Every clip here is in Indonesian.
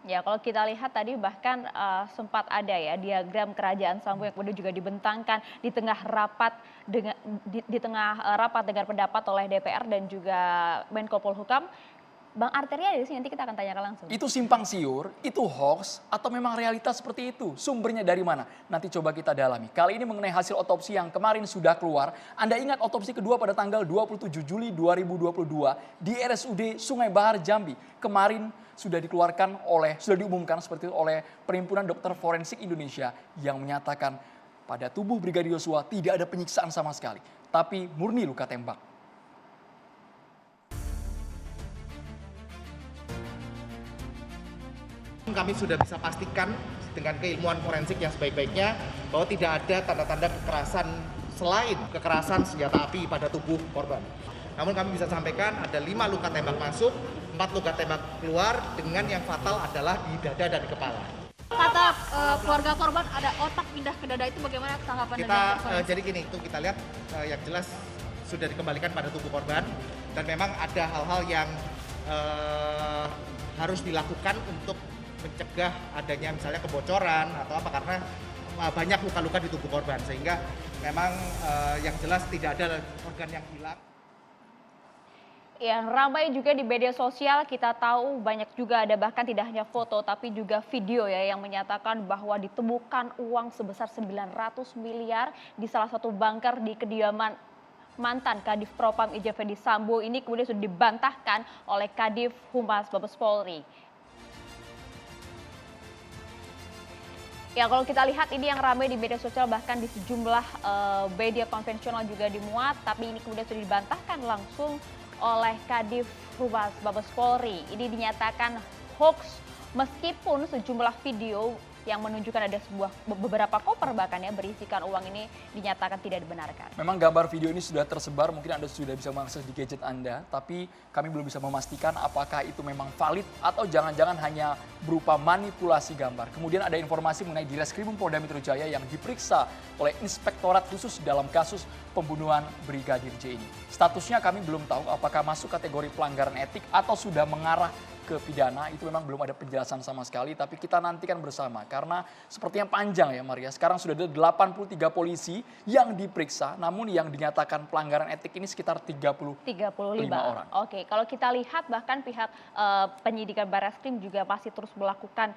Ya, kalau kita lihat tadi bahkan sempat ada ya diagram kerajaan Sambo yang kemudian juga dibentangkan di tengah rapat dengan di tengah rapat dengar pendapat oleh DPR dan juga Menko Polhukam. Bang Arteria di sini nanti kita akan tanyakan langsung. Itu simpang siur, itu hoax, atau memang realitas seperti itu? Sumbernya dari mana? Nanti coba kita dalami. Kali ini mengenai hasil otopsi yang kemarin sudah keluar. Anda ingat otopsi kedua pada tanggal 27 Juli 2022 di RSUD Sungai Bahar, Jambi. Kemarin sudah diumumkan seperti itu oleh Perhimpunan Dokter Forensik Indonesia yang menyatakan pada tubuh Brigadir Yosua tidak ada penyiksaan sama sekali, tapi murni luka tembak. Kami sudah bisa pastikan dengan keilmuan forensik yang sebaik-baiknya bahwa tidak ada tanda-tanda kekerasan selain kekerasan senjata api pada tubuh korban. Namun kami bisa sampaikan ada 5 luka tembak masuk, 4 luka tembak keluar dengan yang fatal adalah di dada dan di kepala. Kata keluarga korban ada otak pindah ke dada, itu bagaimana tanggapan Jadi gini, itu kita lihat yang jelas sudah dikembalikan pada tubuh korban dan memang ada hal-hal yang harus dilakukan untuk mencegah adanya misalnya kebocoran atau apa, karena banyak luka-luka di tubuh korban sehingga memang yang jelas tidak ada organ yang hilang. Yang ramai juga di media sosial kita tahu banyak juga ada bahkan tidak hanya foto tapi juga video ya yang menyatakan bahwa ditemukan uang sebesar 900 miliar di salah satu bunker di kediaman mantan Kadif Propam Irjen Verdi Sambo. Ini kemudian sudah dibantahkan oleh Kadif Humas Mabes Polri. Ya, kalau kita lihat ini yang ramai di media sosial bahkan di sejumlah media konvensional juga dimuat, tapi ini kemudian sudah dibantahkan langsung oleh Kadif Humas Mabes Polri. Ini dinyatakan hoax meskipun sejumlah video yang menunjukkan ada beberapa koper bahkan ya berisikan uang ini dinyatakan tidak dibenarkan. Memang gambar video ini sudah tersebar, mungkin Anda sudah bisa mengakses di gadget Anda, tapi kami belum bisa memastikan apakah itu memang valid atau jangan-jangan hanya berupa manipulasi gambar. Kemudian ada informasi mengenai di Reskrimum Polda Metro Jaya yang diperiksa oleh Inspektorat Khusus dalam kasus pembunuhan Brigadir J ini. Statusnya kami belum tahu apakah masuk kategori pelanggaran etik atau sudah mengarah ke pidana, itu memang belum ada penjelasan sama sekali, tapi kita nantikan bersama karena sepertinya panjang ya Maria. Sekarang sudah ada 83 polisi yang diperiksa, namun yang dinyatakan pelanggaran etik ini sekitar 35 orang. Oke, kalau kita lihat bahkan pihak penyidikan Barreskrim juga masih terus melakukan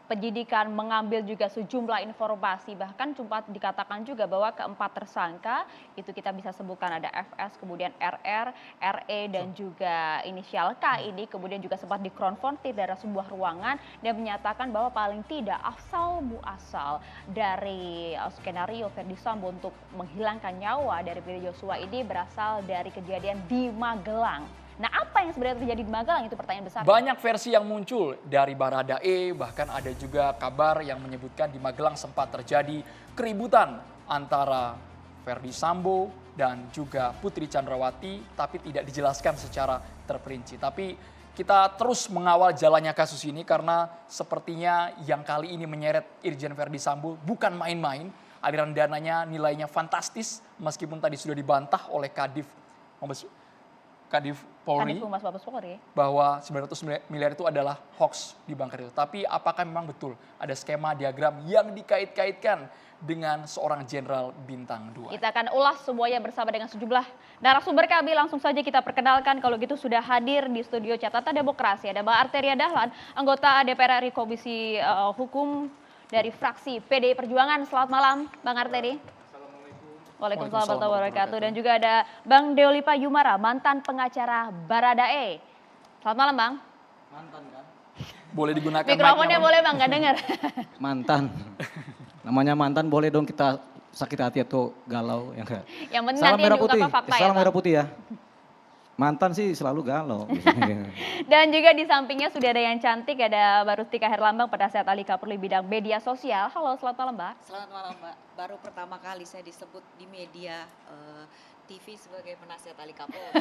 penyidikan, mengambil juga sejumlah informasi, bahkan sempat dikatakan juga bahwa keempat tersangka itu kita bisa sebutkan ada FS, kemudian RR, RE dan juga inisial K ini kemudian juga sempat dikonfrontir dari sebuah ruangan dan menyatakan bahwa paling tidak asal muasal dari skenario Verdi Sambo untuk menghilangkan nyawa dari Brigadir Yosua ini berasal dari kejadian di Magelang. Nah, apa yang sebenarnya terjadi di Magelang itu pertanyaan besar. Banyak versi yang muncul dari Baradae, bahkan ada juga kabar yang menyebutkan di Magelang sempat terjadi keributan antara Verdi Sambo dan juga Putri Chandrawati, tapi tidak dijelaskan secara terperinci. Tapi kita terus mengawal jalannya kasus ini karena sepertinya yang kali ini menyeret Irjen Verdi Sambo bukan main-main. Aliran dananya nilainya fantastis meskipun tadi sudah dibantah oleh Kadif Polri bahwa 900 miliar itu adalah hoax di bunker itu. Tapi apakah memang betul ada skema diagram yang dikait-kaitkan dengan seorang jenderal bintang 2? Kita akan ulas semuanya bersama dengan sejumlah narasumber kami. Langsung saja kita perkenalkan kalau gitu sudah hadir di studio Catatan Demokrasi. Ada Bang Arteria Dahlan, anggota DPR RI Komisi Hukum dari fraksi PDI Perjuangan. Selamat malam Bang Arteri. Waalaikumsalam warahmatullahi wabarakatuh. Dan juga ada Bang Deolipa Yumara, mantan pengacara Baradae. Selamat malam Bang. Mantan kan? Boleh digunakan mikrofonnya boleh Bang, nggak dengar. Mantan. Namanya mantan boleh dong kita sakit hati atau galau. Ya enggak? Yang penting salam nanti merah diungkap putih. fakta ya Salam Bang. merah putih ya. Mantan sih selalu galau. Dan juga di sampingnya sudah ada yang cantik, ada Mbak Rustika Herlambang, penasihat ahli Kapolri bidang media sosial. Halo, selamat malam Mbak. Selamat malam Mbak. Baru pertama kali saya disebut di media TV sebagai penasihat ahli Kapolri.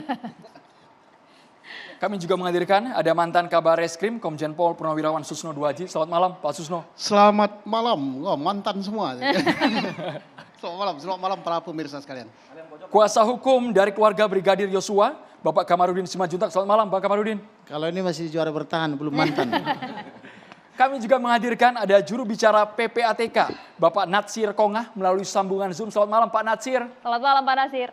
Kami juga menghadirkan ada mantan Kabar Reskrim Komjen Pol Purnawirawan Susno Duaji. Selamat malam Pak Susno. Selamat malam, oh, mantan semua. Selamat malam para pemirsa sekalian. Kuasa hukum dari keluarga Brigadir Yosua, Bapak Kamarudin Simanjuntak. Selamat malam Pak Kamarudin. Kalau ini masih juara bertahan, belum mantan. Kami juga menghadirkan ada juru bicara PPATK, Bapak Natsir Kongah melalui sambungan Zoom. Selamat malam Pak Natsir. Selamat malam Pak Nasir.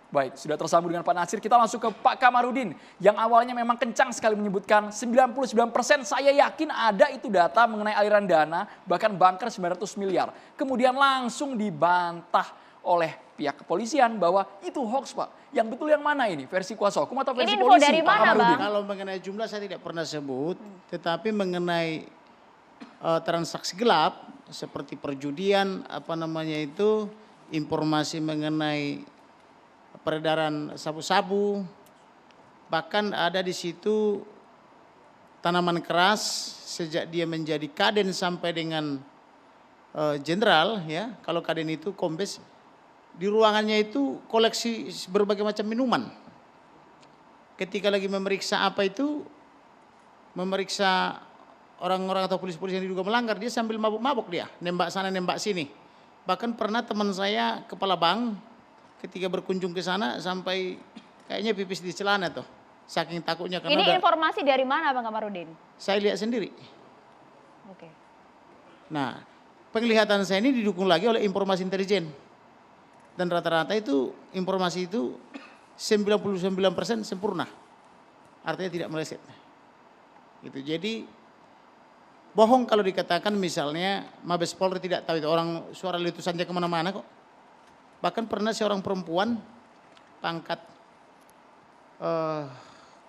Baik, sudah tersambung dengan Pak Natsir. Kita langsung ke Pak Kamarudin yang awalnya memang kencang sekali menyebutkan 99% saya yakin ada itu data mengenai aliran dana, bahkan banker 900 miliar. Kemudian langsung dibantah oleh pihak kepolisian bahwa itu hoax Pak. Yang betul yang mana ini? Versi kuasa hukum atau versi Ini info polisi? dari Pak mana, Kamarudin? Bang? Kalau mengenai jumlah saya tidak pernah sebut, tetapi mengenai transaksi gelap seperti perjudian, informasi mengenai peredaran sabu-sabu, bahkan ada di situ tanaman keras sejak dia menjadi kaden sampai dengan jenderal, ya. Kalau kaden itu kombes, di ruangannya itu koleksi berbagai macam minuman. Ketika lagi memeriksa memeriksa orang-orang atau polisi-polisi yang diduga melanggar, dia sambil mabuk-mabuk dia, nembak sana nembak sini. Bahkan pernah teman saya kepala bank ketika berkunjung ke sana sampai kayaknya pipis di celana tuh, saking takutnya karena Ini informasi dari mana Bang Kamarudin? saya lihat sendiri. Oke. Nah, penglihatan saya ini didukung lagi oleh informasi intelijen. Dan rata-rata itu informasi itu 99% sempurna. Artinya tidak meleset. Gitu. Jadi bohong kalau dikatakan misalnya Mabes Polri tidak tahu itu, orang suara letusannya kemana-mana kok. Bahkan pernah seorang perempuan pangkat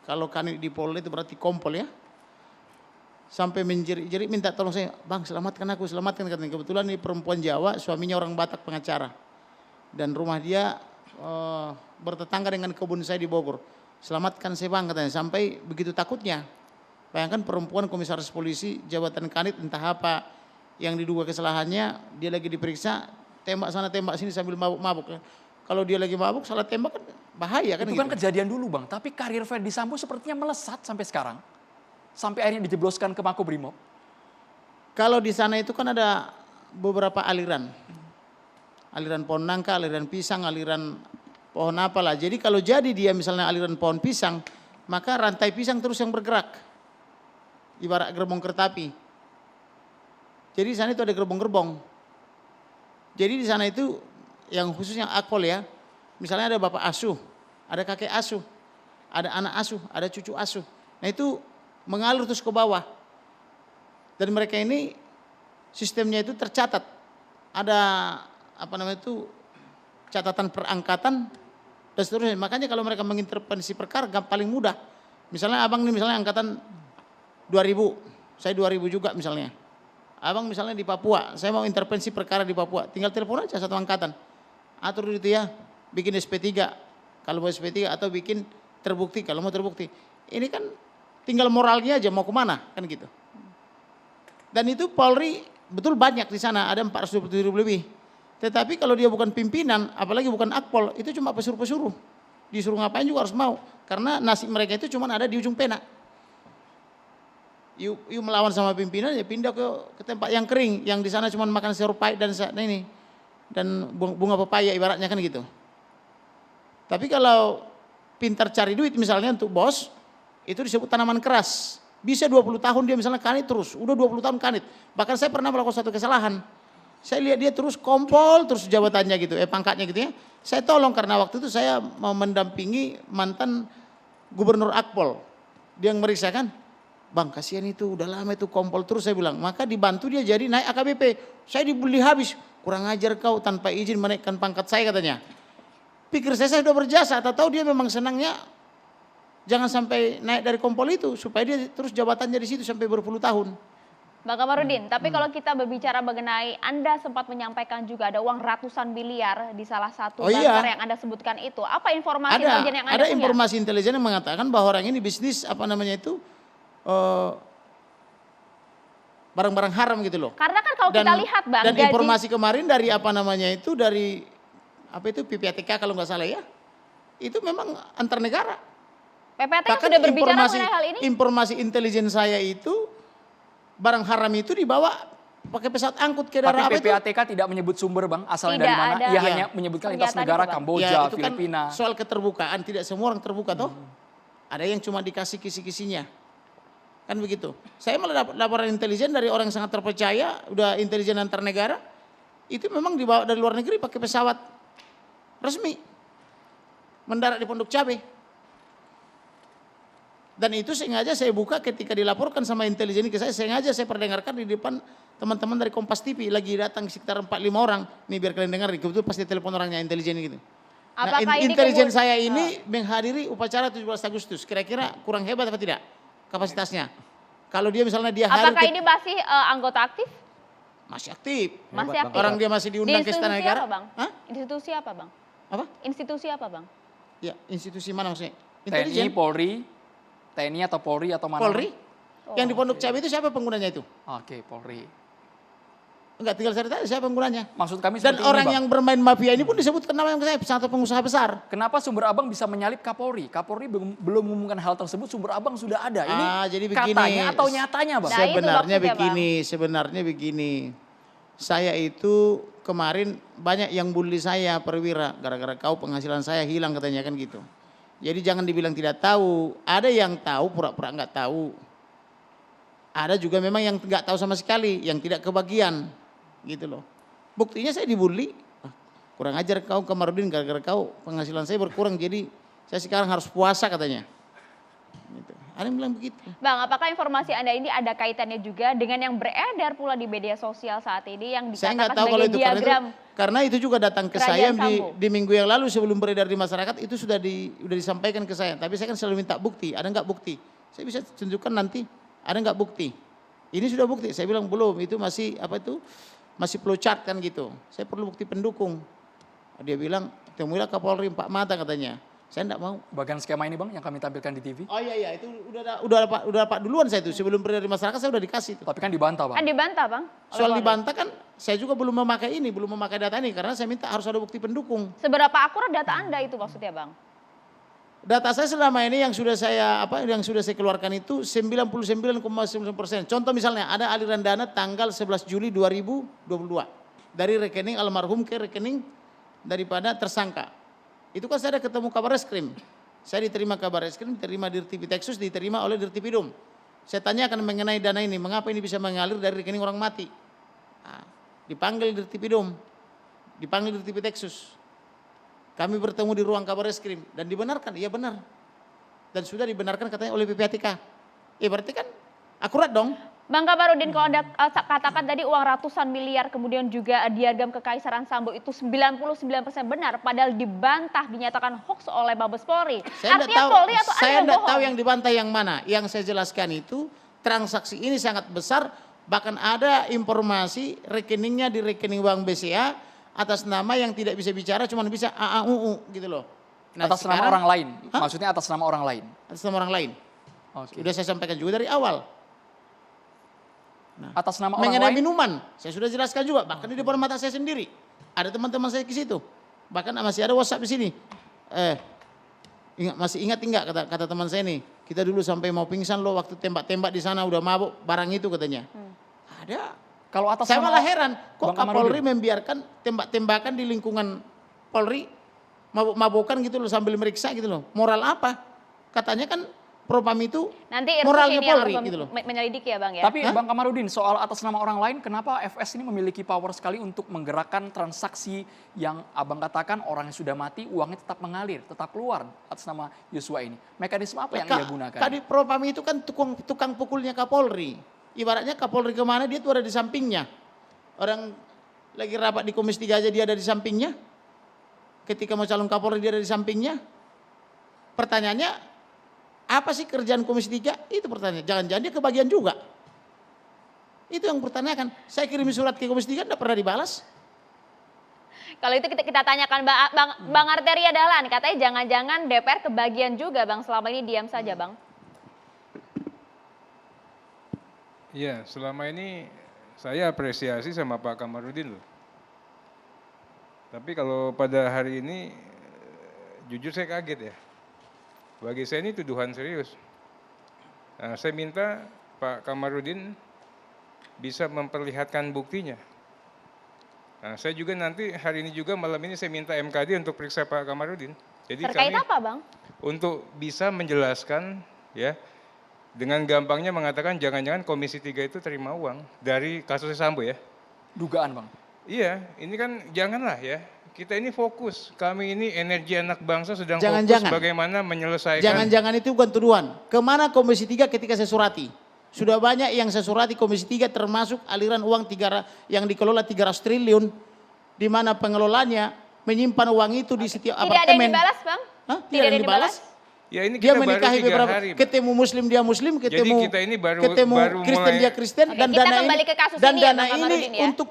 kalau kanit di Polri itu berarti kompol ya. Sampai menjerit-jerit minta tolong saya, Bang selamatkan aku, selamatkan. Kebetulan ini perempuan Jawa, suaminya orang Batak pengacara. Dan rumah dia bertetangga dengan kebun saya di Bogor. Selamatkan saya Bang katanya, sampai begitu takutnya. Bayangkan perempuan komisaris polisi, jabatan kanit entah apa yang diduga kesalahannya, dia lagi diperiksa, tembak sana tembak sini sambil mabuk-mabuk. Kalau dia lagi mabuk salah tembak kan bahaya kan Itu gitu. kan kejadian dulu Bang, tapi karir Ferdy Sambo sepertinya melesat sampai sekarang. Sampai akhirnya dijebloskan ke Makobrimob. Kalau di sana itu kan ada beberapa aliran. Aliran pohon nangka, aliran pisang, aliran pohon apalah. Jadi kalau jadi dia misalnya aliran pohon pisang, maka rantai pisang terus yang bergerak. Ibarat gerbong kereta api. Jadi di sana itu ada gerbong-gerbong. Jadi di sana itu yang khususnya akpol ya. Misalnya ada bapak asuh, ada kakek asuh, ada anak asuh, ada cucu asuh. Nah itu mengalir terus ke bawah. Dan mereka ini sistemnya itu tercatat. Ada catatan perangkatan dan seterusnya. Makanya kalau mereka mengintervensi perkara paling mudah. Misalnya abang ini misalnya angkatan 2000, saya 2000 juga misalnya. Abang misalnya di Papua, saya mau intervensi perkara di Papua, tinggal telepon aja satu angkatan. Atur itu ya, bikin SP3 kalau mau SP3 atau bikin terbukti kalau mau terbukti. Ini kan tinggal moralnya aja mau kemana kan gitu. Dan itu Polri betul banyak di sana, ada 427 lebih. Tetapi kalau dia bukan pimpinan, apalagi bukan akpol, itu cuma pesuruh-pesuruh. Disuruh ngapain juga harus mau. Karena nasib mereka itu cuma ada di ujung pena. You melawan sama pimpinan, ya pindah ke tempat yang kering. Yang di sana cuma makan sayur pahit dan bunga pepaya ibaratnya kan gitu. Tapi kalau pintar cari duit misalnya untuk bos, itu disebut tanaman keras. Bisa 20 tahun dia misalnya kanit terus, udah 20 tahun kanit. Bahkan saya pernah melakukan satu kesalahan. Saya lihat dia terus kompol, terus jabatannya gitu, pangkatnya gitu ya. Saya tolong karena waktu itu saya mau mendampingi mantan gubernur Akpol. Dia yang meriksa kan, Bang kasihan itu udah lama itu kompol terus saya bilang. Maka dibantu dia jadi naik AKBP. Saya dibeli habis, kurang ajar kau tanpa izin menaikkan pangkat saya katanya. Pikir saya sudah berjasa, tahu dia memang senangnya jangan sampai naik dari kompol itu supaya dia terus jabatannya di situ sampai berpuluh tahun. Bang Kamarudin, tapi kalau kita berbicara mengenai Anda sempat menyampaikan juga ada uang ratusan miliar di salah satu banker yang Anda sebutkan itu. Apa informasi intelijen yang Anda punya? Ada informasi intelijen yang mengatakan bahwa orang ini bisnis barang-barang haram gitu loh. Karena kan kalau kita lihat Bang, dan informasi kemarin dari dari PPATK kalau nggak salah ya, itu memang antar negara. PPATK sudah berbicara mengenai hal ini? Informasi intelijen saya itu barang haram itu dibawa pakai pesawat angkut ke daerah Tapi PPATK tidak menyebut sumber Bang, asalnya dari mana. Ia hanya menyebutkan lintas negara, Kamboja, itu Filipina. Kan soal keterbukaan, tidak semua orang terbuka toh. Ada yang cuma dikasih kisi-kisinya. Kan begitu. Saya malah dapat laporan intelijen dari orang yang sangat terpercaya, udah intelijen antar negara, itu memang dibawa dari luar negeri pakai pesawat resmi, mendarat di Pondok Cabe. Dan itu sengaja saya buka ketika dilaporkan sama intelijen ke saya, sengaja saya perdengarkan di depan teman-teman dari Kompas TV, lagi datang sekitar 4-5 orang. Nih biar kalian dengar, kebetulan pasti telepon orangnya intelijen gitu. Nah, Apakah ini intelijen kemud- saya ini menghadiri upacara 17 Agustus, kira-kira kurang hebat apa tidak kapasitasnya? Kalau dia misalnya dia Apakah ini masih anggota aktif? masih aktif. Masih Bang. aktif. Orang dia masih Di diundang ke institusi Istana Negara. apa, Bang? Hah? Institusi apa, Bang? Apa? Institusi apa, Bang? Ya, institusi mana maksudnya? TNI, Intelijen. Polri, TNI atau Polri atau mana? Polri. Yang di Pondok Cabe itu siapa penggunanya itu? Oke, Polri. Enggak, tinggal saya tanya siapa penggunanya. Maksud kami Dan seperti orang ini, Bang. yang bermain mafia ini pun disebutkan nama yang saya, satu pengusaha besar. Kenapa sumber abang bisa menyalip Kapolri? Kapolri belum mengumumkan hal tersebut, sumber abang sudah ada. Ini Jadi begini. katanya atau nyatanya, Bang? Nah, itu Sebenarnya maksudnya, begini, sebenarnya begini. Saya itu kemarin banyak yang bully saya perwira, gara-gara kau penghasilan saya hilang katanya kan gitu. Jadi jangan dibilang tidak tahu. Ada yang tahu pura-pura nggak tahu. Ada juga memang yang nggak tahu sama sekali, yang tidak kebagian, gitu loh. Buktinya saya dibully. Ah, kurang ajar kau Kamarudin, gara-gara kau penghasilan saya berkurang, jadi saya sekarang harus puasa katanya. Gitu. Ada yang bilang begitu. Bang, apakah informasi Anda ini ada kaitannya juga dengan yang beredar pula di media sosial saat ini yang Saya nggak dikatakan tahu kalau sebagai itu diagram? karena itu juga datang ke Kerajaan saya Sambo. di minggu yang lalu sebelum beredar di masyarakat itu sudah disampaikan ke saya. Tapi saya kan selalu minta bukti, ada nggak bukti? Saya bisa tunjukkan nanti, ada nggak bukti? Ini sudah bukti, saya bilang belum, itu masih masih flowchart kan gitu. Saya perlu bukti pendukung. Dia bilang, temuilah Kapolri 4 mata katanya. Saya enggak mau. Bagian skema ini, Bang, yang kami tampilkan di TV. Oh iya, itu udah dapat duluan saya itu. Sebelum beredar di masyarakat saya udah dikasih itu. Tapi kan dibantah, Bang. Kan dibantah, Bang. oleh Soal Polri. dibantah kan saya juga belum memakai data ini karena saya minta harus ada bukti pendukung. Seberapa akurat data Anda itu maksudnya, Bang? Data saya selama ini yang sudah saya keluarkan itu 99,9%. Contoh misalnya ada aliran dana tanggal 11 Juli 2022 dari rekening almarhum ke rekening daripada tersangka. Itu kan saya ada ketemu Kabarreskrim. Saya diterima Kabarreskrim, diterima Dirtipidum, diterima oleh Dirtipidum. Saya tanyakan mengenai dana ini, mengapa ini bisa mengalir dari rekening orang mati. Nah, dipanggil Dirtipidum, dipanggil Dirtipidum. Kami bertemu di ruang Kabarreskrim dan dibenarkan, iya benar. Dan sudah dibenarkan katanya oleh PPATK. Berarti kan akurat dong. Bang Kamarudin, kalau Anda katakan tadi uang ratusan miliar kemudian juga diagam kekaisaran Sambo itu 99% benar, padahal dibantah dinyatakan hoax oleh Mabes Polri. Artinya Polri atau Anda Saya yang tidak bohong? tahu yang dibantah yang mana. Yang saya jelaskan itu transaksi ini sangat besar, bahkan ada informasi rekeningnya di rekening Bank BCA atas nama yang tidak bisa bicara, cuma bisa AAUU gitu loh. Nah, Atas nama sekarang- orang lain. Hah? Maksudnya atas nama orang lain. Atas nama orang lain. Oke. Sudah saya sampaikan juga dari awal. Atas nama orang Mengenai lain. minuman, saya sudah jelaskan juga, bahkan di depan mata saya sendiri. Ada teman-teman saya ke situ. Bahkan masih ada WhatsApp di sini. Masih ingat enggak kata teman saya nih, kita dulu sampai mau pingsan loh waktu tembak-tembak di sana udah mabuk barang itu katanya. Ada. Kalau atas Saya nama malah heran, kok Bang Kamarudin? Kapolri membiarkan tembak-tembakan di lingkungan Polri, mabuk-mabukan gitu loh sambil meriksa gitu loh. Moral apa? Katanya kan Propam itu Nanti moralnya ini yang Polri harus gitu loh. menyelidiki ya, Bang ya. Tapi Bang Kamarudin, soal atas nama orang lain, kenapa FS ini memiliki power sekali untuk menggerakkan transaksi yang Abang katakan orang yang sudah mati, uangnya tetap mengalir, tetap keluar atas nama Yosua ini. Mekanisme apa yang ia gunakan? Kadif Propam itu kan tukang pukulnya Kapolri. Ibaratnya Kapolri kemana dia tuh ada di sampingnya. Orang lagi rapat di Komisi 3 aja dia ada di sampingnya. Ketika mau calon Kapolri dia ada di sampingnya. Pertanyaannya, apa sih kerjaan Komisi 3? Itu pertanyaan. Jangan-jangan dia kebagian juga. Itu yang pertanyakan. Saya kirim surat ke Komisi 3 tidak pernah dibalas. Kalau itu kita tanyakan Bang Arteria Dahlan, katanya jangan-jangan DPR kebagian juga, Bang, selama ini diam saja, Bang. Iya, selama ini saya apresiasi sama Pak Kamarudin loh. Tapi kalau pada hari ini, jujur saya kaget ya. Bagi saya ini tuduhan serius. Nah, saya minta Pak Kamarudin bisa memperlihatkan buktinya. Nah, saya juga nanti hari ini juga malam ini saya minta MKD untuk periksa Pak Kamarudin. Jadi Terkait kami apa, Bang? untuk bisa menjelaskan ya dengan gampangnya mengatakan jangan-jangan Komisi 3 itu terima uang dari kasusnya Sambo ya. Dugaan Bang. Iya, ini kan janganlah ya. Kita ini fokus, kami ini energi anak bangsa sedang Jangan-jangan. fokus bagaimana menyelesaikan. Jangan-jangan itu bukan tuduhan. Kemana Komisi 3 ketika saya surati? Sudah banyak yang saya surati Komisi 3 termasuk aliran uang yang dikelola 300 triliun. Di mana pengelolanya menyimpan uang itu di setiap Tidak ada yang apartemen. dibalas, Bang? Hah? Tidak ada yang dibalas? Ya ini Dia kita baru menikahi 3 beberapa, hari. Pak. ketemu Muslim dia Muslim, ketemu kita ini baru Kristen mulai- dia Kristen, Oke, dan kita dana kembali ini ke kasus dan ini ya, dana Bang ini Kamarudin ya. untuk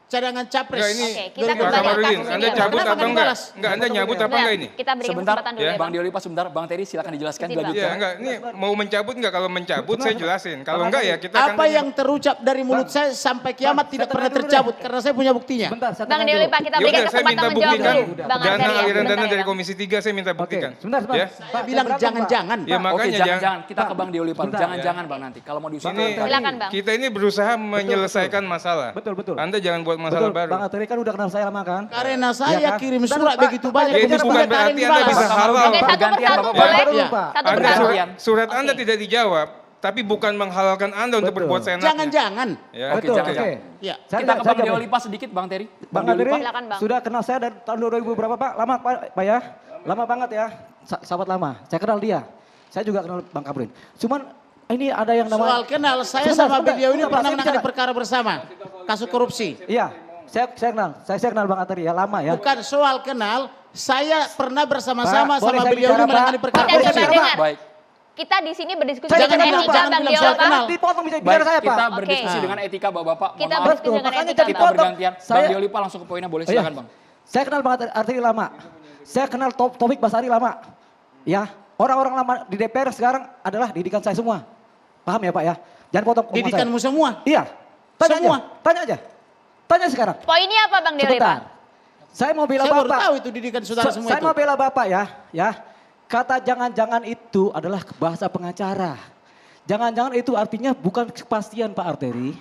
cadangan capres. Enggak, ini Oke, kita Pak kembali ke Kamarudin, kasus Anda ini. cabut Kenapa apa nggak enggak? dibalas? Enggak, Anda nyabut apa Sebentar, enggak ini? Kita berikan Sebentar, kesempatan dulu ya. ya, Bang Diolipa sebentar. Bang Terry silakan dijelaskan Izin, Bang. Ya dilanjutkan. enggak, ini mau mencabut enggak? Kalau mencabut saya jelasin. Kalau enggak ya kita akan Apa yang terucap dari mulut saya sampai kiamat Bang, tidak saya pernah tanya dulu tercabut deh. karena saya punya buktinya. Sebentar, saya Bang tanya dulu. Deolipa, kita Ya berikan udah, saya kesempatan minta menjawab buktikan dulu. Bang dana Arteria, aliran sebentar dana ya, dari Bang. Komisi 3 saya minta Oke, buktikan. sebentar. Ya. Saya bilang jangan-jangan. Ya Oke, makanya jangan-jangan kita Pak. ke Bang Diolipa. Sebentar. Jangan-jangan Bang nanti. Kalau mau diusulkan. Ini Silakan, Bang. kita ini berusaha menyelesaikan masalah. Betul. Anda jangan buat masalah Betul, baru. Bang Ateri kan udah kenal saya lama kan? Karena saya Iya kan? kirim Dan surat Pak, begitu Pak, banyak Ya, ini Komisi bukan 3 tak ada berarti yang Anda dibalas. bisa halal. Oke, satu Pergantian, persatu Bapak. boleh? Iya. Satu Anda persatu. surat Anda Oke. tidak dijawab, tapi bukan menghalalkan Anda untuk Betul. berbuat seenaknya. Jangan-jangan. Ya. Oke, Betul, jangan. oke. Ya. Saya Kita ke Bang jawab. Diolipa sedikit Bang Terry. Bang Ateri Silakan, Bang. sudah kenal saya dari tahun 2000 berapa Pak? Lama Pak ya? Lama banget ya. Sahabat lama. Saya kenal dia. Saya juga kenal Bang Kamarudin. Cuman ini ada yang Soal namanya kenal, saya Sebentar, sama sebentar. beliau ini Sebentar, pernah saya menangani bicara. perkara bersama. Kasus korupsi. Iya, saya kenal. Saya kenal Bang Ateri ya, lama ya. Bukan soal kenal, saya pernah bersama-sama Pak, boleh sama saya beliau bicara, ini menangani Pak? perkara Kita Boleh coba saya korupsi. bicara, dengar. Baik. Kita di sini berdiskusi Jangan dengan bilang, etika jangan Bang bilang soal Deolipa. kenal. Dipotong bisa Baik, bicara saya kita Pak. berdiskusi Oke. dengan etika Bapak-bapak. Kita Mohon maaf. berdiskusi dengan makanya etika. jadi Kita Bang. potong. bergantian. Bang Saya- Diolipa langsung ke poinnya boleh. Iya. Silakan Bang. Saya kenal Bang Ateri lama. Saya kenal Taufik Basari lama. Ya, orang-orang lama di DPR sekarang adalah didikan saya semua. Paham ya Pak ya? Jangan potong omongan saya. Didikanmu semua. Iya. Tanya Semua. aja. Tanya aja. Tanya sekarang. Poinnya apa Bang Sebentar. Deolipa? Saya mau bela Saya baru Bapak. tahu itu didikan saudara semua Saya itu. mau bela Bapak ya. Kata jangan-jangan itu adalah bahasa pengacara. Jangan-jangan itu artinya bukan kepastian Pak Arteri.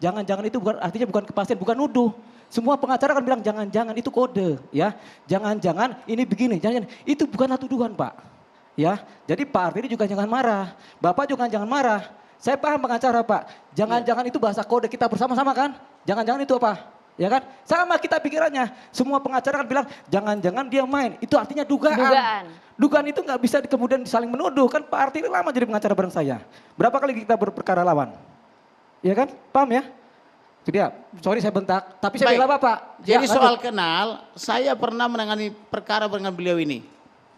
Jangan-jangan itu artinya bukan kepastian, bukan nuduh. Semua pengacara kan bilang jangan-jangan itu kode ya. Jangan-jangan ini begini, jangan itu bukanlah tuduhan Pak. Ya. Jadi Pak Arteri juga jangan marah. Bapak juga jangan marah. Saya paham pengacara Pak. Jangan-jangan itu bahasa kode kita bersama-sama kan? Jangan-jangan itu apa? Ya kan? Sama kita pikirannya. Semua pengacara kan bilang jangan-jangan dia main. Itu artinya dugaan. Dugaan. Dugaan itu nggak bisa kemudian saling menuduh. Kan Pak Arteri lama jadi pengacara bareng saya. Berapa kali kita berperkara lawan? Ya kan? Paham ya? Itu dia. Sorry saya bentak. Tapi saya Baik. bela Bapak. Jadi Ya, soal lanjut. kenal, saya pernah menangani perkara dengan beliau ini.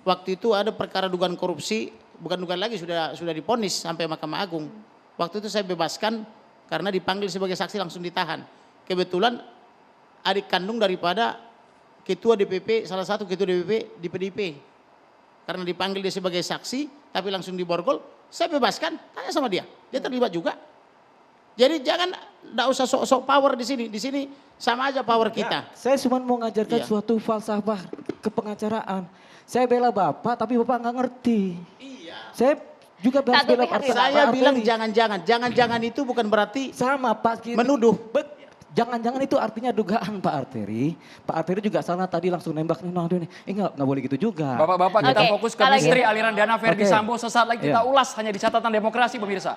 Waktu itu ada perkara dugaan korupsi, bukan dugaan lagi sudah diponis sampai Mahkamah Agung. Waktu itu saya bebaskan karena dipanggil sebagai saksi langsung ditahan. Kebetulan adik kandung daripada ketua DPP, salah satu ketua DPP di PDIP. Karena dipanggil dia sebagai saksi, tapi langsung diborgol, saya bebaskan, tanya sama dia. Dia terlibat juga. Jadi jangan, enggak usah sok-sok power di sini. Di sini sama aja power kita. Saya cuma mau ngajarkan Iya. suatu falsafah kepengacaraan. Saya bela Bapak tapi Bapak nggak ngerti. Iya. Saya juga Satu bela pihak Pak juga. Saya Arteri. bilang jangan-jangan. Jangan-jangan itu bukan berarti Sama Pak. menuduh. Jangan-jangan itu artinya dugaan Pak Arteri. Pak Arteri juga sana tadi langsung nembak nih. Nggak boleh gitu juga. Bapak-bapak kita Oke, fokus ke kalau misteri gitu. aliran dana Verdi Oke. Sambo. Sesaat lagi kita Iya. ulas hanya di catatan demokrasi pemirsa.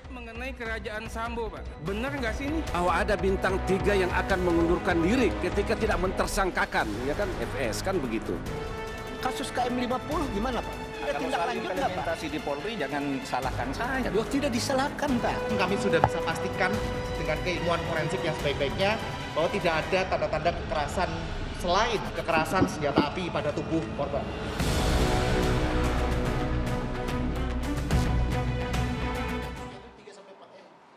Mengenai kerajaan Sambo, Pak. Benar nggak sih ini? Bahwa ada bintang 3 yang akan mengundurkan diri ketika tidak mentersangkakan, ya kan FS kan begitu. Kasus KM50 gimana Pak? Ada tindak lanjut nggak Pak? di Polri jangan salahkan saya. Loh, tidak disalahkan Pak. Kami sudah bisa pastikan dengan keilmuan forensik yang sebaik-baiknya bahwa tidak ada tanda-tanda kekerasan selain kekerasan senjata api pada tubuh korban.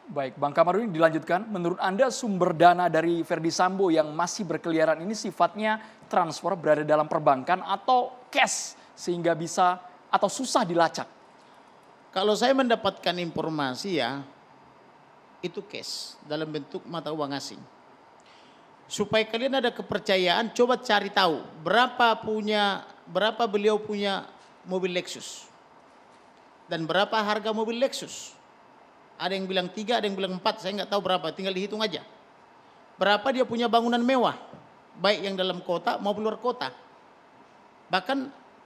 Baik, Bang Kamarudin dilanjutkan. Menurut Anda sumber dana dari Verdi Sambo yang masih berkeliaran ini sifatnya transfer berada dalam perbankan atau cash sehingga bisa atau susah dilacak? Kalau saya mendapatkan informasi ya, itu cash dalam bentuk mata uang asing. Supaya kalian ada kepercayaan, coba cari tahu berapa beliau punya mobil Lexus. Dan berapa harga mobil Lexus. Ada yang bilang 3, ada yang bilang 4, saya nggak tahu berapa, tinggal dihitung aja. Berapa dia punya bangunan mewah, baik yang dalam kota maupun luar kota. Bahkan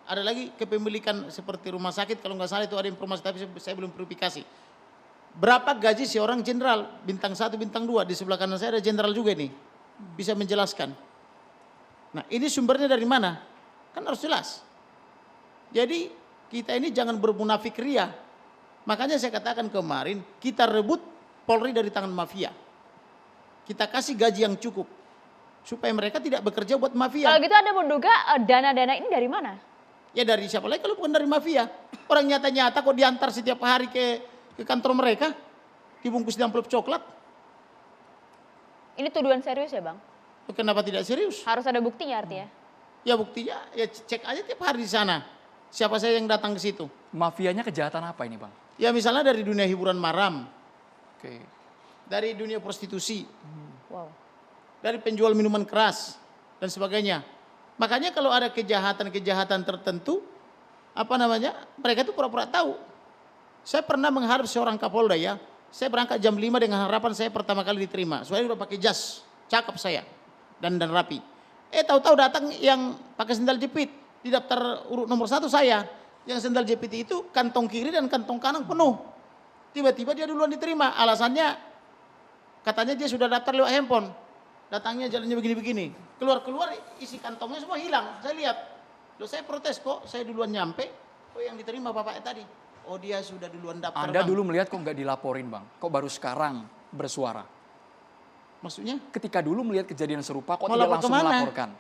ada lagi kepemilikan seperti rumah sakit, kalau nggak salah itu ada informasi tapi saya belum verifikasi. Berapa gaji seorang jenderal bintang 1, bintang 2, di sebelah kanan saya ada jenderal juga nih, bisa menjelaskan. Nah ini sumbernya dari mana? Kan harus jelas. Jadi kita ini jangan bermunafik ria. Makanya saya katakan kemarin, kita rebut Polri dari tangan mafia. Kita kasih gaji yang cukup, supaya mereka tidak bekerja buat mafia. Kalau gitu Anda menduga dana-dana ini dari mana? Ya dari siapa lagi kalau bukan dari mafia. Orang nyata-nyata kok diantar setiap hari ke kantor mereka, dibungkus di amplop coklat. Ini tuduhan serius ya Bang? Kenapa tidak serius? Harus ada buktinya artinya? Ya buktinya, ya cek aja tiap hari di sana. Siapa saya yang datang ke situ. Mafianya kejahatan apa ini Bang? Ya misalnya dari dunia hiburan malam. Oke. Dari dunia prostitusi. Wow. Dari penjual minuman keras dan sebagainya. Makanya kalau ada kejahatan-kejahatan tertentu, mereka itu pura-pura tahu. Saya pernah menghadap seorang Kapolda ya. Saya berangkat jam 5 dengan harapan saya pertama kali diterima. Soalnya udah pakai jas, cakep saya dan rapi. Tahu-tahu datang yang pakai sendal jepit. Di daftar urut nomor 1 saya. Yang sendal jepit itu kantong kiri dan kantong kanan penuh. Tiba-tiba dia duluan diterima. Alasannya katanya dia sudah daftar lewat handphone. Datangnya jalannya begini-begini. Keluar-keluar isi kantongnya semua hilang. Saya lihat. Loh saya protes kok. Saya duluan nyampe. Oh yang diterima bapaknya tadi. Oh dia sudah duluan daftar. Anda dulu melihat kok nggak dilaporin Bang? Kok baru sekarang bersuara? Maksudnya? Ketika dulu melihat kejadian serupa kok Mau tidak lapor langsung kemana? melaporkan?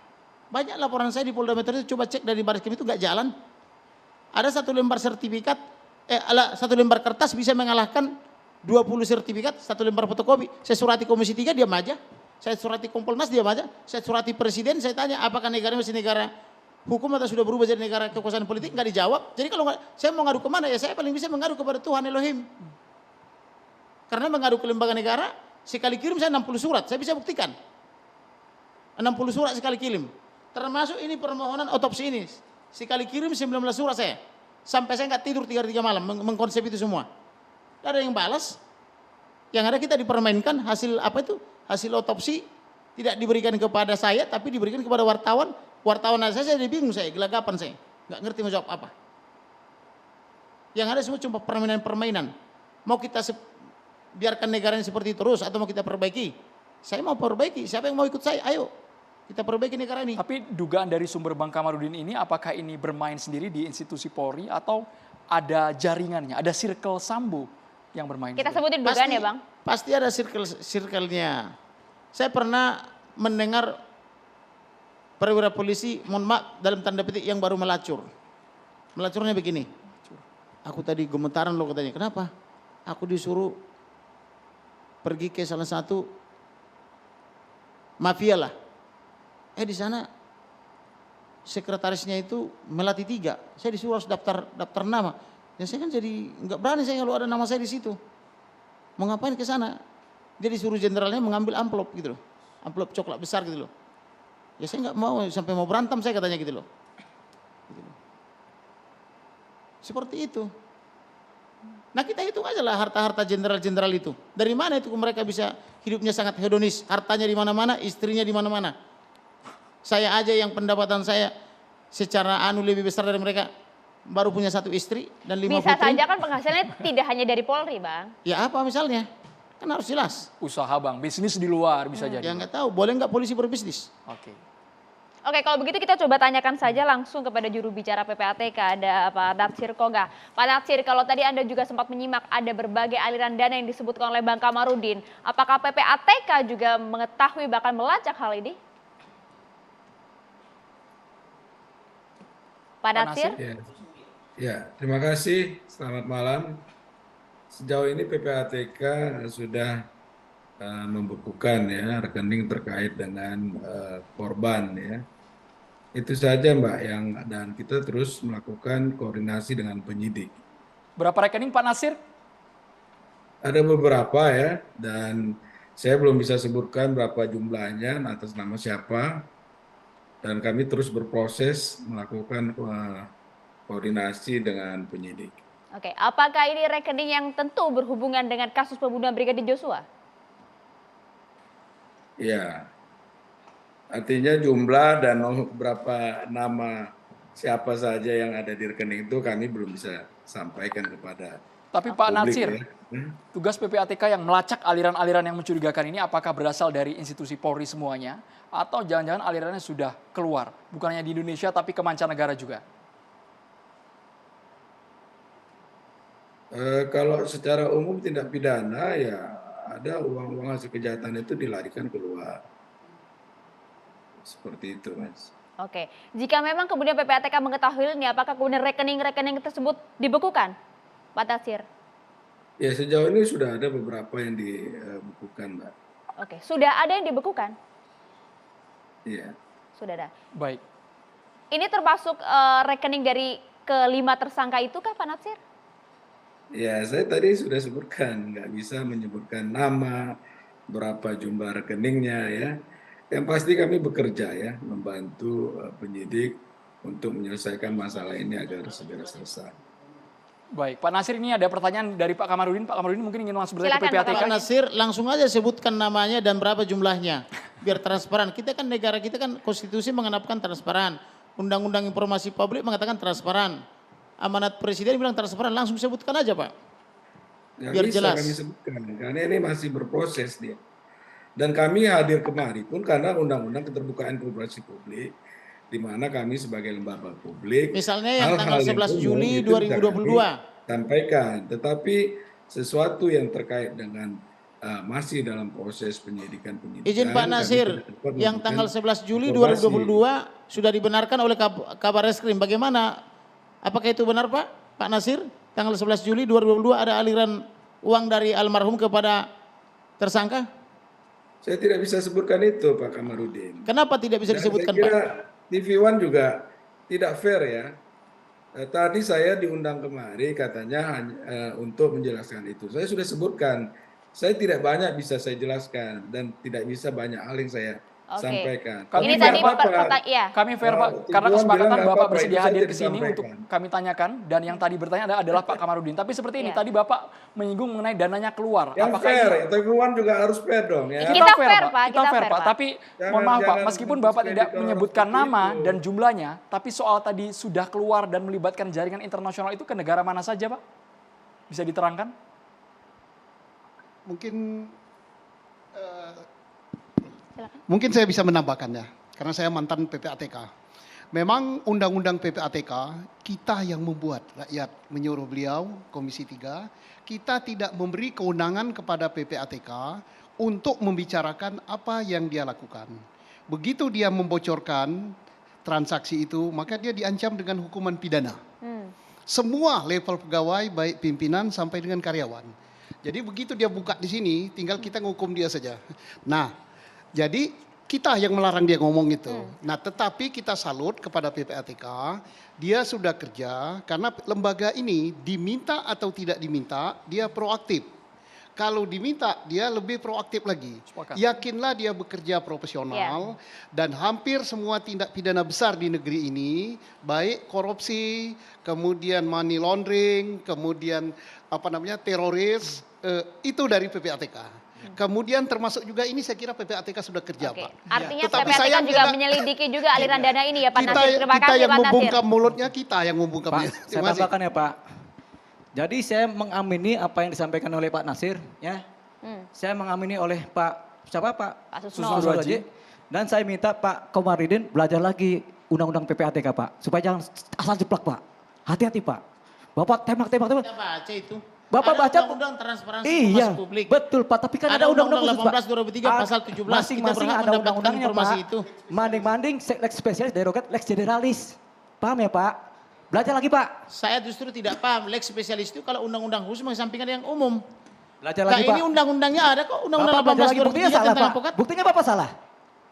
Banyak laporan saya di Polda Metro itu, coba cek dari Barreskrim itu nggak jalan. Ada 1 lembar sertifikat, satu lembar kertas bisa mengalahkan 20 sertifikat, 1 lembar fotokopi. Saya surati Komisi 3 diam aja. Saya surati Kompolnas diam aja. Saya surati Presiden, saya tanya apakah negara masih negara hukum atau sudah berubah jadi negara kekuasaan politik, nggak dijawab. Jadi kalau saya mau ngadu kemana ya saya paling bisa mengadu kepada Tuhan Elohim. Karena mengadu ke lembaga negara, sekali kirim saya 60 surat, saya bisa buktikan. 60 surat sekali kirim. Termasuk ini permohonan otopsi ini. Sekali kirim 19 surat saya. Sampai saya nggak tidur 3 malam mengkonsep itu semua. Tidak ada yang balas. Yang ada kita dipermainkan hasil hasil otopsi tidak diberikan kepada saya tapi diberikan kepada wartawan. Wartawan saya bingung saya, gelagapan saya. Nggak ngerti mau jawab apa. Yang ada semua cuma permainan-permainan. Mau kita biarkan negara ini seperti terus atau mau kita perbaiki? Saya mau perbaiki. Siapa yang mau ikut saya? Ayo. Kita perbaiki negara ini. Tapi dugaan dari sumber Bang Kamarudin ini apakah ini bermain sendiri di institusi Polri atau ada jaringannya, ada circle Sambo yang bermain? Kita juga? sebutin dugaan ya Bang? Pasti ada circle-nya. Saya pernah mendengar perwira polisi, mohon maaf dalam tanda petik yang baru melacur. Melacurnya begini. Aku tadi gemetaran loh katanya. Kenapa? Aku disuruh pergi ke salah satu mafia lah. Di sana sekretarisnya itu melati 3. Saya disuruh harus daftar nama. Ya saya kan jadi nggak berani saya kalau ada nama saya di situ. Mau ngapain ke sana? Dia disuruh jenderalnya mengambil amplop gitu loh. Amplop coklat besar gitu loh. Ya saya nggak mau sampai mau berantem saya katanya gitu loh. Seperti itu. Nah kita hitung aja lah harta-harta jenderal-jenderal itu. Dari mana itu mereka bisa hidupnya sangat hedonis. Hartanya di mana-mana, istrinya di mana-mana. Saya aja yang pendapatan saya secara lebih besar dari mereka. Baru punya 1 istri dan 5 Bisa putri. saja kan penghasilannya tidak hanya dari Polri Bang. Ya apa misalnya? Kan harus jelas. Usaha Bang, bisnis di luar bisa jadi. Ya nggak tahu, boleh nggak polisi berbisnis? Oke. Oke, kalau begitu kita coba tanyakan saja langsung kepada juru bicara PPATK, ada Pak Natsir Koga. Pak Natsir, kalau tadi Anda juga sempat menyimak ada berbagai aliran dana yang disebutkan oleh Bang Kamarudin. Apakah PPATK juga mengetahui bahkan melacak hal ini? Pak Natsir? Ya, terima kasih. Selamat malam. Sejauh ini PPATK sudah membukukan ya rekening terkait dengan korban ya. Itu saja Mbak dan kita terus melakukan koordinasi dengan penyidik. Berapa rekening Pak Nasir? Ada beberapa ya dan saya belum bisa sebutkan berapa jumlahnya atas nama siapa. Dan kami terus berproses melakukan koordinasi dengan penyidik. Oke, apakah ini rekening yang tentu berhubungan dengan kasus pembunuhan Brigadir Joshua? Ya, artinya jumlah dan berapa nama siapa saja yang ada di rekening itu kami belum bisa sampaikan kepada Tapi Pak publik Natsir, ya. tugas PPATK yang melacak aliran-aliran yang mencurigakan ini apakah berasal dari institusi Polri semuanya atau jangan-jangan alirannya sudah keluar, bukan hanya di Indonesia tapi ke mancanegara juga? Kalau secara umum tindak pidana ya ada uang-uang hasil kejahatan itu dilarikan keluar. Seperti itu, Mas. Oke, jika memang kemudian PPATK mengetahui ini, apakah kemudian rekening-rekening tersebut dibekukan, Pak Natsir? Ya sejauh ini sudah ada beberapa yang dibukukan, Mbak. Oke, sudah ada yang dibekukan? Iya. Sudah ada. Baik. Ini termasuk rekening dari kelima tersangka itu kah, Pak Natsir? Ya, saya tadi sudah sebutkan, nggak bisa menyebutkan nama, berapa jumlah rekeningnya ya. Yang pasti kami bekerja ya, membantu penyidik untuk menyelesaikan masalah ini agar segera selesai. Baik, Pak Natsir, ini ada pertanyaan dari Pak Kamarudin. Pak Kamarudin mungkin ingin langsung bertanya ke Silakan, PPATK. Pak Natsir, langsung aja sebutkan namanya dan berapa jumlahnya. Biar transparan. Kita kan negara kita kan konstitusi mengenapkan transparan. Undang-undang informasi publik mengatakan transparan. Amanat presiden bilang transparan, langsung sebutkan aja Pak. Nggak Biar bisa jelas. kami sebutkan, karena ini masih berproses dia. Dan kami hadir kemari pun karena Undang-Undang Keterbukaan Informasi Publik, di mana kami sebagai lembaga publik, Misalnya yang tanggal hal-hal 11 umum Juli itu bisa 2022. kami sampaikan. Tetapi sesuatu yang terkait dengan masih dalam proses penyidikan. Izin Pak kami Natsir, tidak dapat yang memberikan tanggal 11 Juli informasi. 2022 sudah dibenarkan oleh Kabar Reskrim. Bagaimana? Apakah itu benar Pak? Pak Natsir, tanggal 11 Juli 2022 ada aliran uang dari almarhum kepada tersangka? Saya tidak bisa sebutkan itu Pak Kamarudin. Kenapa tidak bisa Dan disebutkan saya kira Pak? TV One juga tidak fair ya. Tadi saya diundang kemari katanya untuk menjelaskan itu. Saya sudah sebutkan, saya tidak banyak bisa saya jelaskan dan tidak bisa banyak hal yang saya sampaikan. Ini Tapi tadi nggak apa-apa. Kami fair Pak, karena Tujuan kesepakatan bilang nggak Bapak apa-apa, bersedia itu hadir saja ke sini untuk disampaikan. kami tanyakan, dan yang tadi bertanya adalah Pak Kamarudin. Tapi seperti ini, tadi Bapak menyinggung mengenai dananya keluar. Yang Apakah fair, ini- TV One juga harus fair dong ya. Kita fair, Pak. Kita fair, Pak. Tapi mohon maaf Pak, Jangan meskipun Bapak tidak mendiskredit menyebutkan orang seperti nama itu. dan jumlahnya, tapi soal tadi sudah keluar dan melibatkan jaringan internasional itu ke negara mana saja Pak? Bisa diterangkan? Mungkin saya bisa menambahkannya, karena saya mantan PPATK. Memang undang-undang PPATK kita yang membuat, rakyat menyuruh beliau, Komisi 3, kita tidak memberi kewenangan kepada PPATK untuk membicarakan apa yang dia lakukan. Begitu dia membocorkan transaksi itu, maka dia diancam dengan hukuman pidana. Semua level pegawai, baik pimpinan sampai dengan karyawan. Jadi begitu dia buka di sini, tinggal kita ngukum dia saja. Nah, jadi kita yang melarang dia ngomong itu. Nah, tetapi kita salut kepada PPATK, dia sudah kerja karena lembaga ini diminta atau tidak diminta, dia proaktif. Kalau diminta, dia lebih proaktif lagi. Sepakat. Yakinlah dia bekerja profesional dan hampir semua tindak pidana besar di negeri ini, baik korupsi, kemudian money laundering, kemudian teroris, itu dari PPATK. Kemudian termasuk juga ini saya kira PPATK sudah kerja Oke. Pak. Artinya Tetapi PPATK sayang juga kita- menyelidiki juga aliran dana ini ya Pak kita, Natsir. Terima kita kasih yang Pak Natsir. membungkam mulutnya, kita yang membungkam Pak, mulutnya. saya Terima kasih. tambahkan ya Pak. Jadi saya mengamini apa yang disampaikan oleh Pak Natsir, ya. Saya mengamini oleh Pak Susno. Suroji. Dan saya minta Pak Komarudin belajar lagi undang-undang PPATK Pak, supaya jangan asal jeplak Pak. Hati-hati Pak. Bapak tembak. Kita baca itu. Bapak Ada baca undang-undang transparansi Iya, informasi publik. betul Pak. Tapi kan ada undang-undang khusus Pak. 18 2003 pasal 17 kita Masing-masing berhak ada mendapatkan undang-undangnya informasi Pak. itu. Manding-manding lex spesialis, derogat lex generalis. Paham ya Pak? Belajar lagi Pak. Saya justru tidak paham lex spesialis itu kalau undang-undang khusus mengesampingkan yang umum. Belajar Nah lagi Pak. ini undang-undangnya ada kok, undang-undang Bapak belajar 18 lagi, buktinya 2003 salah tentang Pak. advokat. Buktinya Bapak salah.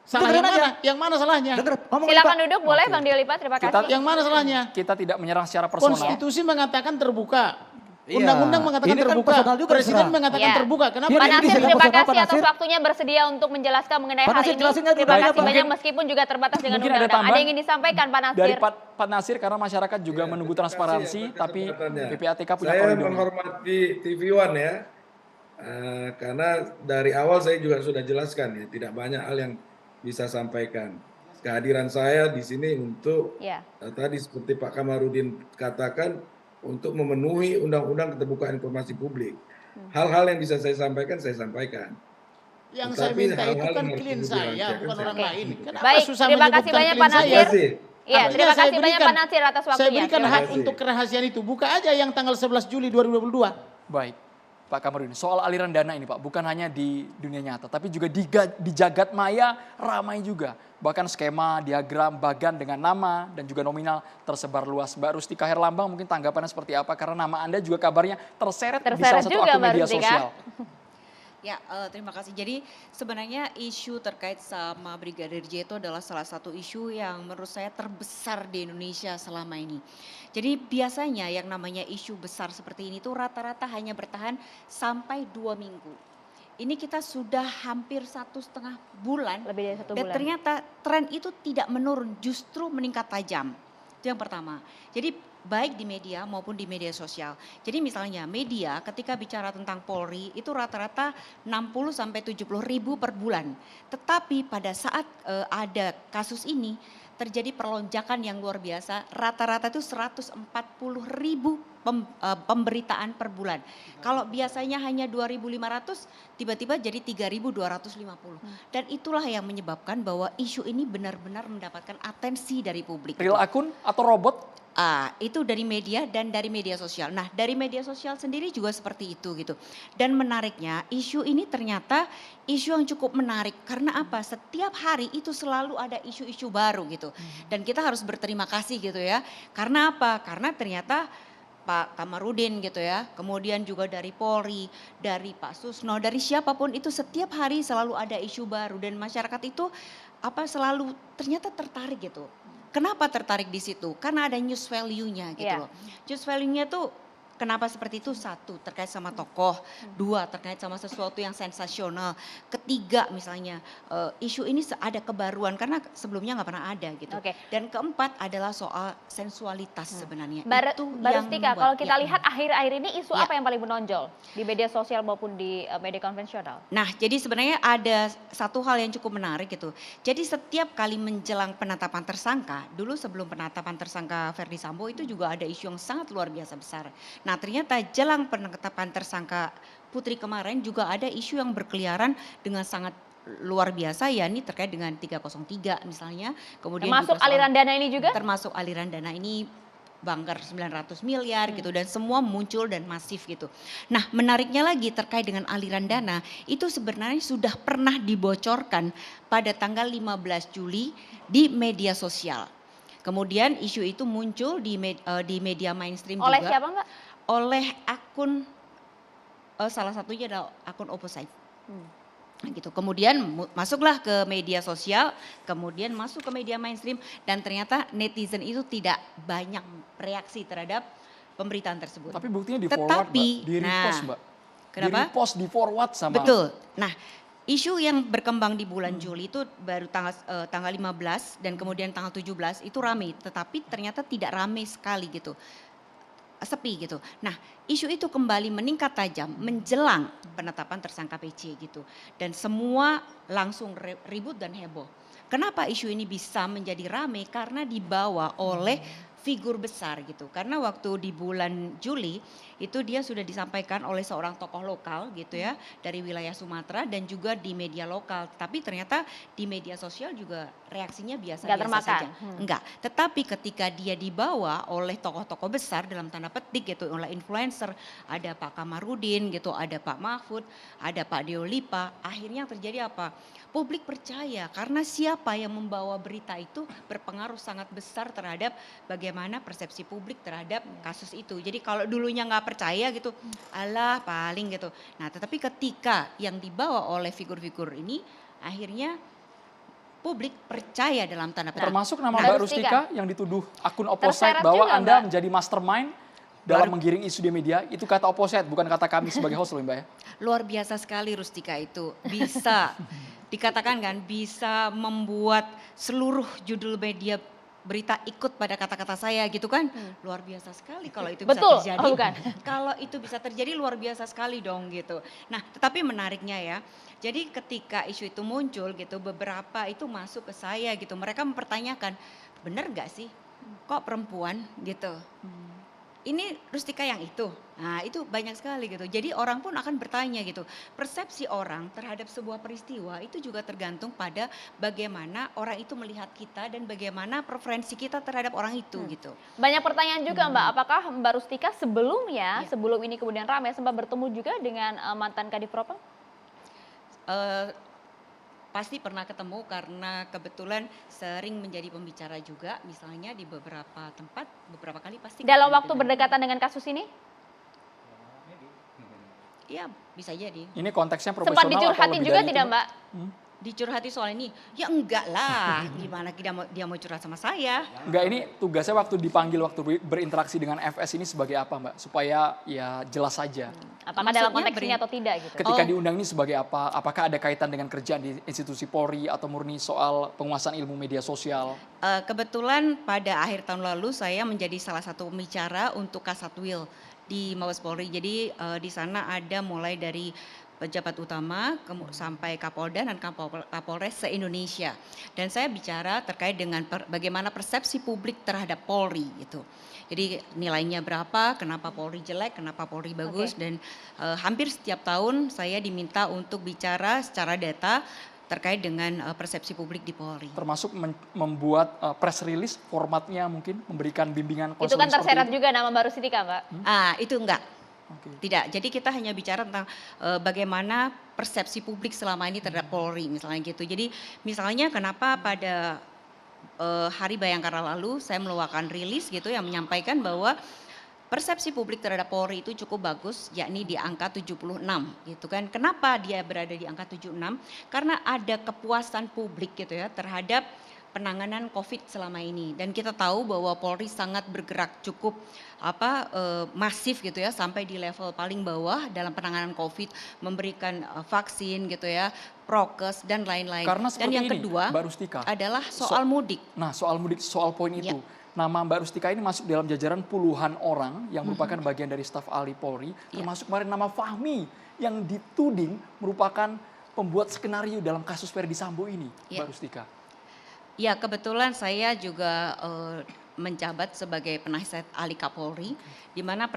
Salah Dengerin yang aja. mana? Yang mana salahnya? Dengar, ngomongin Silakan Pak. duduk boleh Bang Diolipa, terima kasih. Yang mana salahnya? Kita tidak menyerang secara personal. Konstitusi mengatakan terbuka. Iya. Undang-undang mengatakan Ini kan terbuka. personal juga Presiden diserang. mengatakan Iya. terbuka. Kenapa? Ini Pak bisa Natsir, dilakukan terima Pak kasih atas Natsir. waktunya bersedia untuk menjelaskan mengenai Pak hal Natsir, ini. jelasin aja Terima dulu, kasih Pak. banyak meskipun juga terbatas dengan Mungkin ada undang-undang. Ada tambahan yang ingin disampaikan Pak Natsir? Dari Pak Natsir, karena masyarakat juga menunggu transparansi, atas tapi kesempatannya. PPATK punya Saya koridor. menghormati TV One ya, karena dari awal saya juga sudah jelaskan ya, tidak banyak hal yang bisa sampaikan. kehadiran saya di sini untuk Ya. tadi seperti Pak Kamarudin katakan, untuk memenuhi Undang-Undang Keterbukaan Informasi Publik. Hal-hal yang bisa saya sampaikan, saya sampaikan. Yang saya Tetapi minta itu hal-hal kan yang harus klien kemudian saya, dirahasiakan, bukan saya orang lain. Kenapa Baik, susah terima kasih menyebutkan banyak klien Pak saya? Nasir. Terima kasih. Iya, Artinya terima saya kasih banyak berikan- Pak Nasir atas Saya waktunya. berikan Terima hak kasih. untuk kerahasiaan itu. Buka aja yang tanggal 11 Juli 2022. Baik, Pak Kamarudin, soal aliran dana ini Pak, bukan hanya di dunia nyata, tapi juga di jagat maya ramai juga. Bahkan skema, diagram, bagan dengan nama dan juga nominal tersebar luas. Mbak Rustika Herlambang mungkin tanggapannya seperti apa? Karena nama Anda juga kabarnya terseret di salah satu juga, akun Mbak media Rustika. sosial. Ya, terima kasih. Jadi sebenarnya isu terkait sama Brigadir J itu adalah salah satu isu yang menurut saya terbesar di Indonesia selama ini. Jadi biasanya yang namanya isu besar seperti ini tuh rata-rata hanya bertahan sampai 2 minggu. Ini kita sudah hampir 1,5 bulan. Lebih dari 1 Dan bulan. ternyata tren itu tidak menurun, justru meningkat tajam. Itu yang pertama. Jadi baik di media maupun di media sosial. Jadi misalnya media ketika bicara tentang Polri itu rata-rata 60 sampai 70 ribu per bulan. Tetapi pada saat ada kasus ini terjadi perlonjakan yang luar biasa, rata-rata itu 140 ribu pemberitaan per bulan. Kalau biasanya hanya 2.500, tiba-tiba jadi 3.250. Dan itulah yang menyebabkan bahwa isu ini benar-benar mendapatkan atensi dari publik. Real akun atau robot? Itu dari media dan dari media sosial. Nah, dari media sosial sendiri juga seperti itu gitu. Dan menariknya, isu ini ternyata isu yang cukup menarik. Karena apa? Setiap hari itu selalu ada isu-isu baru gitu. Dan kita harus berterima kasih gitu ya. Karena apa? Karena ternyata Pak Kamarudin gitu ya, kemudian juga dari Polri, dari Pak Susno, dari siapapun itu setiap hari selalu ada isu baru dan masyarakat itu selalu ternyata tertarik gitu. Kenapa tertarik di situ? Karena ada news value-nya gitu loh. News value-nya tuh kenapa seperti itu? 1, terkait sama tokoh. 2, terkait sama sesuatu yang sensasional. 3, misalnya isu ini ada kebaruan karena sebelumnya nggak pernah ada gitu. Dan 4 adalah soal sensualitas sebenarnya. Mbak Rustika, kalau kita lihat akhir-akhir ini isu Ya. apa yang paling menonjol di media sosial maupun di media konvensional? Nah, jadi sebenarnya ada satu hal yang cukup menarik gitu. Jadi setiap kali menjelang penetapan tersangka, dulu sebelum penetapan tersangka Verdi Sambo itu juga ada isu yang sangat luar biasa besar. Nah, ternyata jelang penetapan tersangka Putri kemarin juga ada isu yang berkeliaran dengan sangat luar biasa, ya ini terkait dengan 303 misalnya. Kemudian Termasuk juga soal- aliran dana ini juga? Termasuk aliran dana ini banggar 900 miliar gitu dan semua muncul dan masif gitu. Nah, menariknya lagi terkait dengan aliran dana itu sebenarnya sudah pernah dibocorkan pada tanggal 15 Juli di media sosial. Kemudian isu itu muncul di media mainstream Oleh juga. siapa, Mbak? Oleh akun salah satunya adalah akun Opposite. Gitu. Kemudian masuklah ke media sosial, kemudian masuk ke media mainstream dan ternyata netizen itu tidak banyak reaksi terhadap pemberitaan tersebut. Tapi buktinya di forward, Mbak. Di repost, Mbak. Kenapa? Di repost, di forward sama. Betul. Nah, isu yang berkembang di bulan Juli itu baru tanggal 15 dan kemudian tanggal 17 itu ramai, tetapi ternyata tidak ramai sekali gitu. Sepi gitu. Nah, isu itu kembali meningkat tajam menjelang penetapan tersangka PC gitu. Dan semua langsung ribut dan heboh. Kenapa isu ini bisa menjadi ramai? Karena dibawa oleh figur besar gitu. Karena waktu di bulan Juli itu dia sudah disampaikan oleh seorang tokoh lokal gitu ya dari wilayah Sumatera dan juga di media lokal. Tapi ternyata di media sosial juga reaksinya biasa-biasa saja. Enggak. Tetapi ketika dia dibawa oleh tokoh-tokoh besar dalam tanda petik gitu, oleh influencer, ada Pak Kamarudin gitu, ada Pak Mahfud, ada Pak Deolipa, akhirnya yang terjadi apa? Publik percaya karena siapa yang membawa berita itu berpengaruh sangat besar terhadap bagaimana persepsi publik terhadap kasus itu. Jadi kalau dulunya nggak percaya gitu, alah paling gitu. Nah, tetapi ketika yang dibawa oleh figur-figur ini akhirnya publik percaya dalam tanda petik. Termasuk nama Mbak Rustika yang dituduh akun Opposite bahwa Anda menjadi mastermind dalam menggiring isu di media. Itu kata Opposite, bukan kata kami sebagai host loh Mbak ya. Luar biasa sekali Rustika itu. Bisa dikatakan kan bisa membuat seluruh judul media berita ikut pada kata-kata saya gitu kan. Luar biasa sekali kalau itu bisa Betul, terjadi. oh bukan. Kalau itu bisa terjadi luar biasa sekali dong gitu. Nah, tetapi menariknya ya. Jadi ketika isu itu muncul gitu, beberapa itu masuk ke saya gitu. Mereka mempertanyakan, bener gak sih kok perempuan gitu. Ini Rustika yang itu. Nah, itu banyak sekali gitu. Jadi orang pun akan bertanya gitu. Persepsi orang terhadap sebuah peristiwa itu juga tergantung pada bagaimana orang itu melihat kita dan bagaimana preferensi kita terhadap orang itu gitu. Banyak pertanyaan juga Mbak, apakah Mbak Rustika sebelumnya, sebelum ini kemudian ramai, sempat bertemu juga dengan mantan Kadif Propam? Pasti pernah ketemu karena kebetulan sering menjadi pembicara juga, misalnya di beberapa tempat, beberapa kali pasti. Dalam waktu berdekatan dengan kasus ini? Iya, bisa jadi. Ini konteksnya Sempat profesional atau dicurhatin lebih juga dari itu, tidak Mbak? Mbak? Dicurhati soal ini, ya enggak lah, gimana dia mau curhat sama saya. Enggak, ini tugasnya waktu dipanggil, waktu berinteraksi dengan FS ini sebagai apa Mbak? Supaya ya jelas saja. Apakah dalam konteks ini atau tidak gitu? Ketika diundang ini sebagai apa? Apakah ada kaitan dengan kerjaan di institusi Polri atau murni soal penguasaan ilmu media sosial? Kebetulan pada akhir tahun lalu saya menjadi salah satu pembicara untuk Kasatwil di Mabes Polri. Jadi di sana ada mulai dari pejabat utama sampai Kapolda dan Kapolres se-Indonesia. Dan saya bicara terkait dengan bagaimana persepsi publik terhadap Polri gitu. Jadi nilainya berapa, kenapa Polri jelek, kenapa Polri bagus, dan hampir setiap tahun saya diminta untuk bicara secara data terkait dengan persepsi publik di Polri. Termasuk membuat press release formatnya mungkin, memberikan bimbingan konseling. Itu kan terseret juga nama Mbak Rustika Mbak? Itu enggak. Tidak, jadi kita hanya bicara tentang bagaimana persepsi publik selama ini terhadap Polri misalnya gitu. Jadi misalnya kenapa pada Hari Bayangkara lalu saya meluarkan rilis gitu yang menyampaikan bahwa persepsi publik terhadap Polri itu cukup bagus, yakni di angka 76 gitu kan. Kenapa dia berada di angka 76? Karena ada kepuasan publik gitu ya terhadap penanganan COVID selama ini, dan kita tahu bahwa Polri sangat bergerak cukup masif gitu ya, sampai di level paling bawah dalam penanganan COVID, memberikan vaksin gitu ya, prokes dan lain-lain. Dan yang kedua Mbak Rustika, adalah soal mudik. Nah, soal mudik, soal poin itu. Nama Mbak Rustika ini masuk dalam jajaran puluhan orang yang merupakan bagian dari staf ahli Polri, termasuk kemarin nama Fahmi yang dituding merupakan pembuat skenario dalam kasus Verdi Sambo ini, Mbak Rustika. Ya, kebetulan saya juga menjabat sebagai penasihat ahli Kapolri, di mana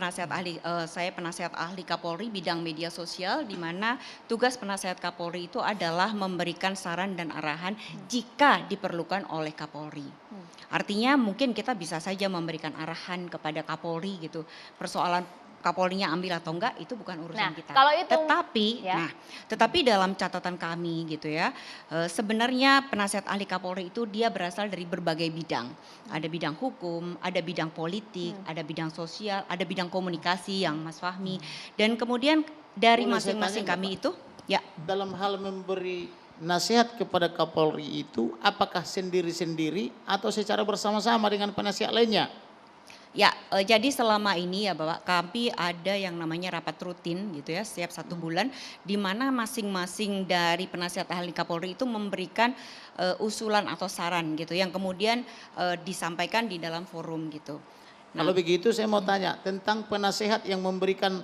saya penasihat ahli Kapolri bidang media sosial, di mana tugas penasihat Kapolri itu adalah memberikan saran dan arahan jika diperlukan oleh Kapolri. Artinya mungkin kita bisa saja memberikan arahan kepada Kapolri gitu. Persoalan Kapolrinya ambil atau enggak itu bukan urusan kita. Kalau itu, tetapi dalam catatan kami gitu ya, sebenarnya penasihat ahli Kapolri itu dia berasal dari berbagai bidang. Ada bidang hukum, ada bidang politik, ada bidang sosial, ada bidang komunikasi yang Mas Fahmi, dan kemudian dari masing-masing kami itu, dalam hal memberi nasihat kepada Kapolri itu, apakah sendiri-sendiri atau secara bersama-sama dengan penasihat lainnya? Ya, jadi selama ini ya Bapak, kami ada yang namanya rapat rutin gitu ya, setiap 1 bulan, di mana masing-masing dari penasihat ahli Kapolri itu memberikan usulan atau saran gitu, yang kemudian disampaikan di dalam forum gitu. Nah, kalau begitu saya mau tanya tentang penasihat yang memberikan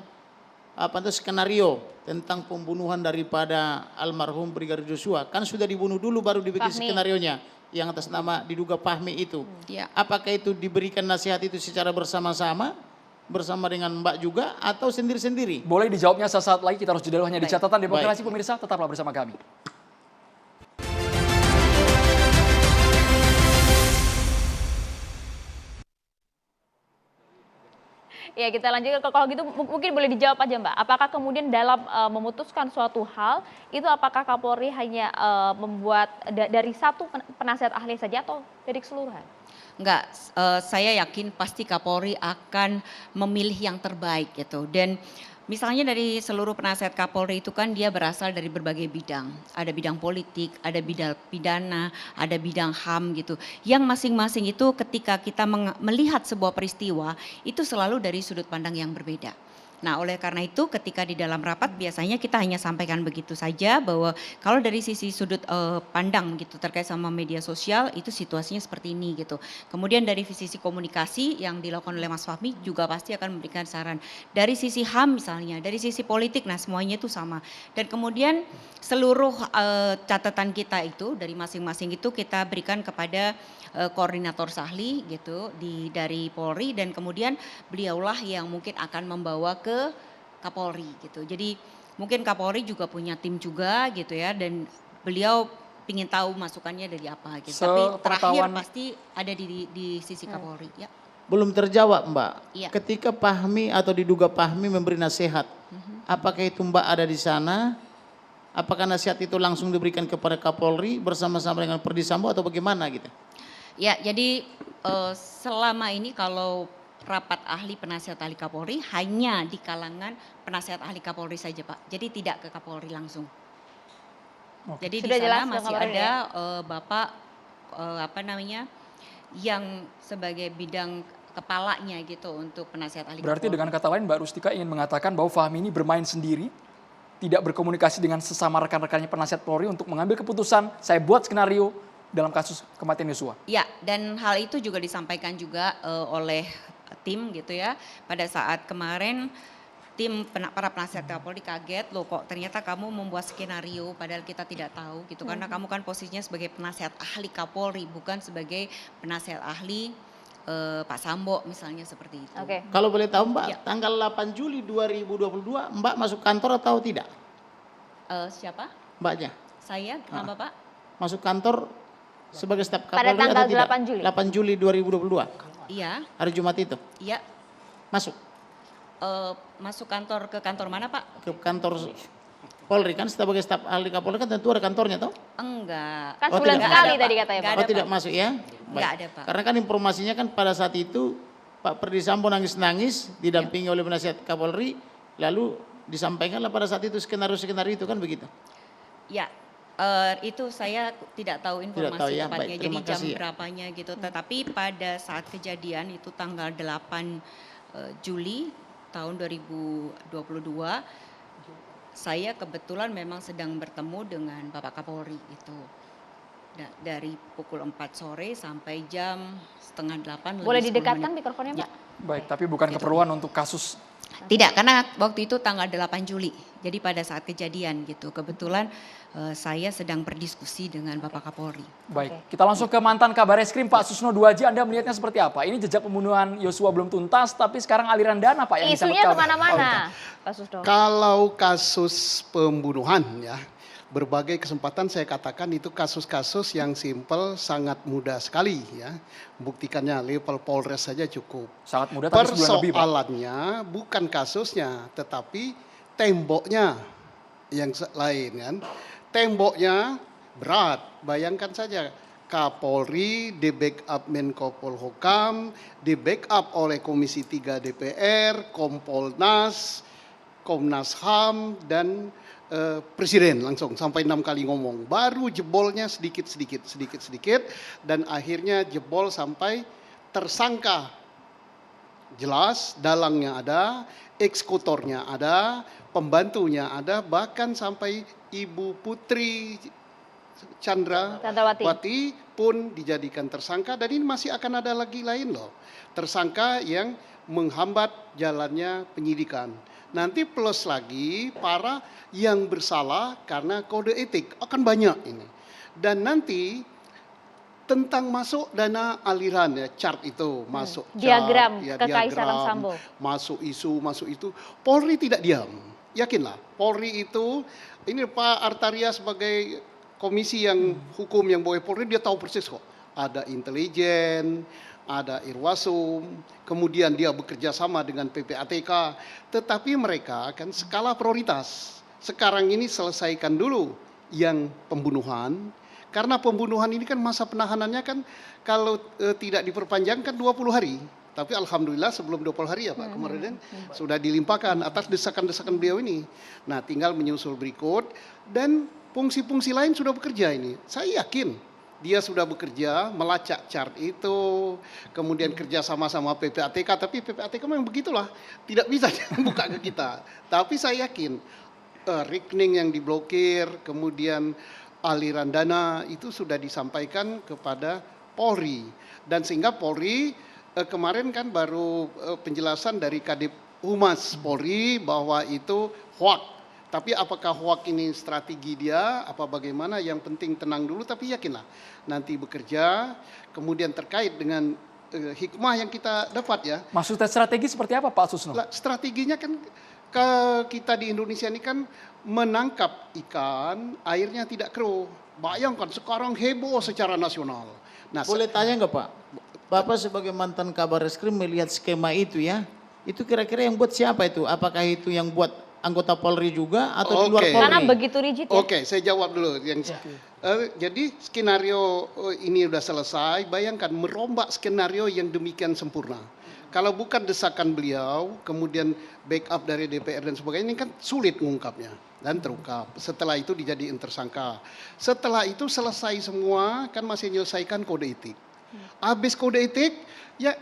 skenario tentang pembunuhan daripada almarhum Brigadir Joshua, kan sudah dibunuh dulu baru dibikin skenarionya yang atas nama diduga Fahmi itu. Apakah itu diberikan nasihat itu secara bersama-sama bersama dengan Mbak juga atau sendiri-sendiri? Boleh dijawabnya sesaat lagi, kita harus jeda hanya di catatan demokrasi. Pemirsa, tetaplah bersama kami. Ya, kita lanjutkan. Kalau gitu mungkin boleh dijawab aja Mbak. Apakah kemudian dalam memutuskan suatu hal itu apakah Kapolri hanya membuat dari satu penasihat ahli saja atau dari keseluruhan? Enggak, saya yakin pasti Kapolri akan memilih yang terbaik gitu. Dan misalnya dari seluruh penasihat Kapolri itu kan dia berasal dari berbagai bidang. Ada bidang politik, ada bidang pidana, ada bidang HAM gitu. Yang masing-masing itu ketika kita melihat sebuah peristiwa itu selalu dari sudut pandang yang berbeda. Nah, oleh karena itu ketika di dalam rapat biasanya kita hanya sampaikan begitu saja bahwa kalau dari sisi sudut pandang gitu terkait sama media sosial itu situasinya seperti ini gitu. Kemudian dari sisi komunikasi yang dilakukan oleh Mas Fahmi juga pasti akan memberikan saran. Dari sisi HAM misalnya, dari sisi politik, nah semuanya itu sama. Dan kemudian seluruh catatan kita itu dari masing-masing itu kita berikan kepada koordinator Sahli gitu dari Polri, dan kemudian beliaulah yang mungkin akan membawa ke Kapolri gitu. Jadi mungkin Kapolri juga punya tim juga gitu ya, dan beliau ingin tahu masukannya dari apa gitu. Tapi terakhir pasti ada di sisi Kapolri ya. Belum terjawab Mbak. Iya. Ketika Fahmi atau diduga Fahmi memberi nasihat, apakah itu Mbak ada di sana? Apakah nasihat itu langsung diberikan kepada Kapolri bersama-sama dengan Perdi Sambo atau bagaimana gitu? Ya, jadi selama ini kalau rapat ahli penasihat ahli Kapolri hanya di kalangan penasihat ahli Kapolri saja Pak. Jadi tidak ke Kapolri langsung. Jadi Sudah di jelas sana dong masih kabarnya ada ya? Bapak yang sebagai bidang kepalanya gitu untuk penasihat ahli Berarti Kapolri. dengan kata lain Mbak Rustika ingin mengatakan bahwa Fahmi ini bermain sendiri, tidak berkomunikasi dengan sesama rekan-rekannya penasihat Polri untuk mengambil keputusan, saya buat skenario dalam kasus kematian Yosua. Ya, dan hal itu juga disampaikan juga oleh tim gitu ya. Pada saat kemarin tim para penasihat Kapolri kaget, loh kok ternyata kamu membuat skenario padahal kita tidak tahu gitu. Karena kamu kan posisinya sebagai penasihat ahli Kapolri, bukan sebagai penasihat ahli Pak Sambo misalnya seperti itu. Oke. Kalau boleh tahu Mbak, Ya. tanggal 8 Juli 2022 Mbak masuk kantor atau tidak? Siapa? Mbaknya Saya, kenapa Pak? masuk kantor sebagai staf Pada Kapolri tanggal atau tidak? 8 Juli. 8 Juli 2022, Iya, hari Jumat itu. iya. Masuk Masuk kantor ke kantor mana Pak? ke kantor Polri kan sebagai staf ahli Kapolri kan tentu ada kantornya toh? Enggak. Kan Oh, sebulan tidak. sekali Nggak ada, tadi Pak. katanya Nggak Pak. ada, Oh tidak Pak. masuk ya? Nggak ada, Pak. Karena kan informasinya kan pada saat itu Pak Perdi Sambo nangis-nangis didampingi oleh penasihat Kapolri, lalu disampaikanlah pada saat itu skenario-skenario itu kan begitu. Ya, itu saya tidak tahu informasi tahu ya, tepatnya, baik, jadi terima jam kasih ya. berapanya gitu. Tetapi pada saat kejadian itu tanggal 8 Juli tahun 2022, saya kebetulan memang sedang bertemu dengan Bapak Kapolri itu. Dari pukul 4 sore sampai jam setengah 8. Boleh lebih 10 didekatkan menit. mikrofonnya Ya. Pak? Baik, tapi bukan keperluan untuk kasus. Tidak, karena waktu itu tanggal 8 Juli. Jadi pada saat kejadian gitu. Kebetulan saya sedang berdiskusi dengan Bapak Kapolri. Baik, kita langsung ke mantan Kabar Eskrim Pak Susno Duaji. Anda melihatnya seperti apa? Ini jejak pembunuhan Yosua belum tuntas, tapi sekarang aliran dana Pak yang Isunya disangkut kemana-mana, Pak Susno. Kalau kasus pembunuhan ya, berbagai kesempatan saya katakan itu kasus-kasus yang simpel, sangat mudah sekali ya. Buktikannya level Polres saja cukup. Sangat mudah tapi sebulan lebih Pak. Persoalannya bukan kasusnya, tetapi temboknya yang lain kan. Temboknya berat, bayangkan saja Kapolri di backup Menko Polhukam, di backup oleh Komisi 3 DPR, Kompolnas, Komnas HAM, dan Presiden langsung sampai 6 kali ngomong. Baru jebolnya sedikit-sedikit, dan akhirnya jebol sampai tersangka. Jelas, dalangnya ada, eksekutornya ada, pembantunya ada, bahkan sampai Ibu Putri Chandrawati pun dijadikan tersangka, dan ini masih akan ada lagi lain loh. Tersangka yang menghambat jalannya penyidikan. Nanti plus lagi para yang bersalah karena kode etik akan banyak ini. Dan nanti tentang masuk dana aliran ya, chart itu masuk Diagram chart, ya, kekaisaran diagram, Sambo. masuk isu, masuk itu. Polri tidak diam. Yakinlah, Polri itu, ini Pak Artaria sebagai komisi yang hukum yang boleh Polri, dia tahu persis kok. Ada intelijen, ada Irwasum, kemudian dia bekerja sama dengan PPATK, tetapi mereka akan skala prioritas. Sekarang ini selesaikan dulu yang pembunuhan, karena pembunuhan ini kan masa penahanannya kan kalau tidak diperpanjangkan 20 hari. Tapi alhamdulillah sebelum 20 hari ya Pak kemarin sudah dilimpahkan atas desakan-desakan beliau ini. Nah tinggal menyusul berikut, dan fungsi-fungsi lain sudah bekerja ini. Saya yakin dia sudah bekerja, melacak chart itu, kemudian kerja sama-sama PPATK, tapi PPATK memang begitulah, tidak bisa buka ke kita. Tapi saya yakin rekening yang diblokir, kemudian aliran dana itu sudah disampaikan kepada Polri. Dan sehingga Polri kemarin kan baru penjelasan dari Kadip Humas Polri bahwa itu hoax. Tapi apakah hoax ini strategi dia, apa bagaimana, yang penting tenang dulu, tapi yakinlah nanti bekerja, kemudian terkait dengan hikmah yang kita dapat ya. Maksudnya strategi seperti apa Pak Susno? Strateginya kan kita di Indonesia ini kan menangkap ikan, airnya tidak keruh. Bayangkan sekarang heboh secara nasional. Nah, boleh tanya nggak Pak? Bapak sebagai mantan Kabar Reskrim melihat skema itu ya, itu kira-kira yang buat siapa itu? Apakah itu yang buat anggota Polri juga atau di luar Polri? Karena begitu rigid ya. Oke, saya jawab dulu. Jadi skenario ini sudah selesai, bayangkan merombak skenario yang demikian sempurna. Kalau bukan desakan beliau, kemudian backup dari DPR dan sebagainya, ini kan sulit mengungkapnya. Dan terungkap. Setelah itu dijadiin tersangka. Setelah itu selesai semua, kan masih menyelesaikan kode etik. Habis kode etik, ya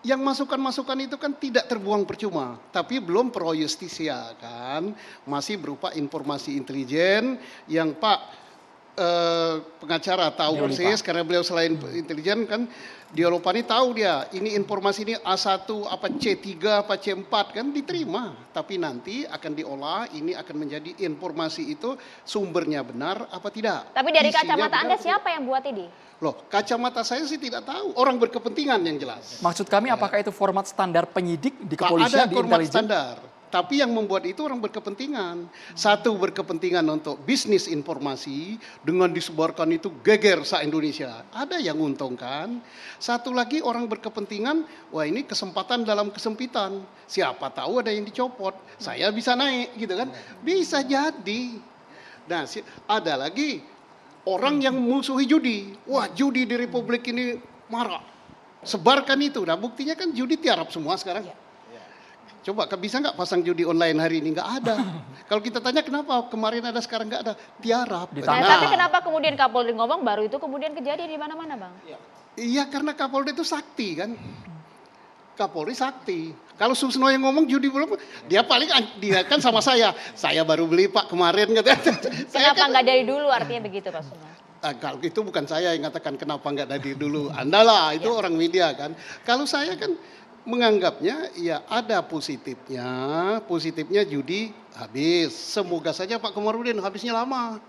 yang masukan-masukan itu kan tidak terbuang percuma, tapi belum pro justisia kan, masih berupa informasi intelijen yang Pak pengacara tahu persis karena beliau selain intelijen kan, Diolopani tahu dia ini informasi ini A1 apa C3 apa C4 kan diterima, tapi nanti akan diolah, ini akan menjadi informasi itu sumbernya benar apa tidak. Tapi dari Isinya kacamata benar, Anda siapa yang buat ini? Loh, kacamata saya sih tidak tahu, orang berkepentingan yang jelas. Maksud kami apakah itu format standar penyidik di Tak kepolisian, ada di format intelijen? standar. Tapi yang membuat itu orang berkepentingan. Satu berkepentingan untuk bisnis informasi dengan disebarkan itu geger se-Indonesia. Ada yang untung kan. Satu lagi orang berkepentingan, wah ini kesempatan dalam kesempitan. Siapa tahu ada yang dicopot, saya bisa naik gitu kan. Bisa jadi. Nah ada lagi orang yang musuhi judi. Wah judi di Republik ini marah. Sebarkan itu. Nah buktinya kan judi tiarap semua sekarang. Coba bisa nggak pasang judi online hari ini? Nggak ada. Kalau kita tanya kenapa kemarin ada sekarang nggak ada, tiarap. Nah, tapi kenapa kemudian Kapolri ngomong baru itu kemudian kejadian di mana-mana Bang? Iya karena Kapolri itu sakti kan. Kapolri sakti. Kalau Susno yang ngomong judi belum, dia kan sama saya. Saya baru beli Pak kemarin. Kenapa nggak dari dulu artinya begitu Pak Susno? Kalau itu bukan saya yang katakan kenapa nggak dari dulu. Anda lah itu orang media kan. Kalau saya kan menganggapnya ya ada positifnya judi habis. Semoga saja Pak Komarudin habisnya lama.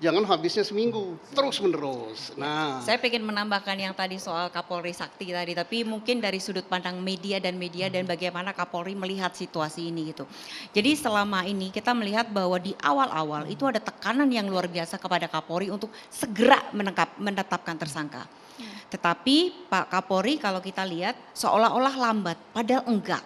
Jangan habisnya seminggu, terus menerus. Nah, saya pengen menambahkan yang tadi soal Kapolri Sakti tadi, tapi mungkin dari sudut pandang media dan bagaimana Kapolri melihat situasi ini gitu. Jadi selama ini kita melihat bahwa di awal-awal itu ada tekanan yang luar biasa kepada Kapolri untuk segera menetapkan tersangka. Tetapi Pak Kapolri kalau kita lihat seolah-olah lambat, padahal enggak.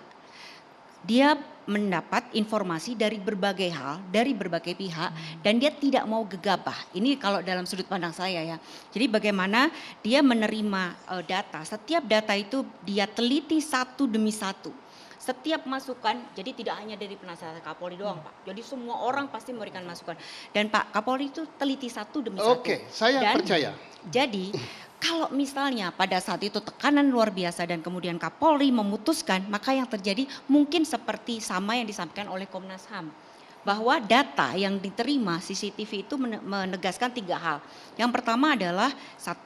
Dia mendapat informasi dari berbagai hal, dari berbagai pihak, dan dia tidak mau gegabah. Ini kalau dalam sudut pandang saya ya. Jadi bagaimana dia menerima data, setiap data itu dia teliti satu demi satu. Setiap masukan, jadi tidak hanya dari penasehat Kapolri doang Pak. Jadi semua orang pasti memberikan masukan. Dan Pak Kapolri itu teliti satu demi satu. Oke, saya percaya. Jadi kalau misalnya pada saat itu tekanan luar biasa dan kemudian Kapolri memutuskan, maka yang terjadi mungkin seperti sama yang disampaikan oleh Komnas HAM. Bahwa data yang diterima CCTV itu menegaskan 3 hal. Yang pertama adalah 1,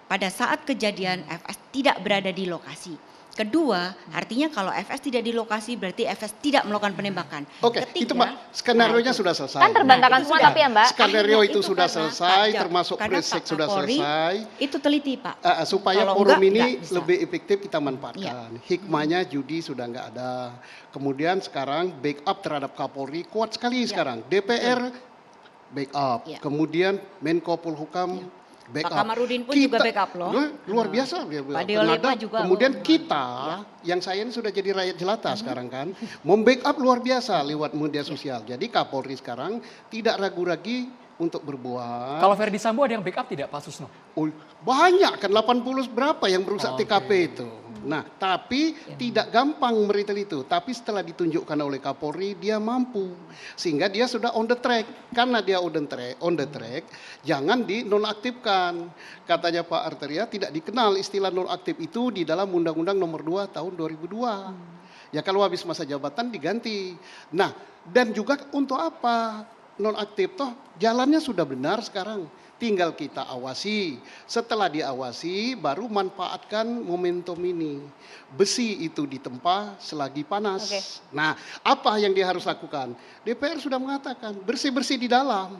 pada saat kejadian FS tidak berada di lokasi. Kedua, artinya kalau FS tidak di lokasi berarti FS tidak melakukan penembakan. Oke, itu Mbak, skenario-nya sudah selesai. Kan terbantahkan semua tapi ya Mbak. Skenario itu sudah selesai, termasuk presek sudah selesai. Itu teliti Pak. Supaya forum ini lebih efektif kita manfaatkan. Hikmahnya judi sudah nggak ada. Kemudian sekarang backup terhadap Kapolri kuat sekali sekarang. DPR backup. Kemudian Menko Polhukam backup. Pak Kamarudin pun juga backup loh. Luar biasa. Pak Deolepa juga. Kemudian kita, yang saya ini sudah jadi rakyat jelata sekarang kan, membackup luar biasa lewat media sosial. Jadi Kapolri sekarang tidak ragu-ragu untuk berbuat. Kalau Ferdi Sambo ada yang backup tidak Pak Susno? Oh, banyak kan 80 berapa yang berusak Oke. TKP itu. Nah, tapi tidak gampang meritel itu. Tapi setelah ditunjukkan oleh Kapolri, dia mampu. Sehingga dia sudah on the track. Karena dia on the track, jangan dinonaktifkan. Katanya Pak Arteria, tidak dikenal istilah nonaktif itu di dalam Undang-Undang Nomor 2 Tahun 2002. Ya kalau habis masa jabatan diganti. Nah, dan juga untuk apa nonaktif? Toh jalannya sudah benar sekarang. Tinggal kita awasi. Setelah diawasi, baru manfaatkan momentum ini. Besi itu ditempa selagi panas. Oke. Nah, apa yang dia harus lakukan? DPR sudah mengatakan bersih-bersih di dalam.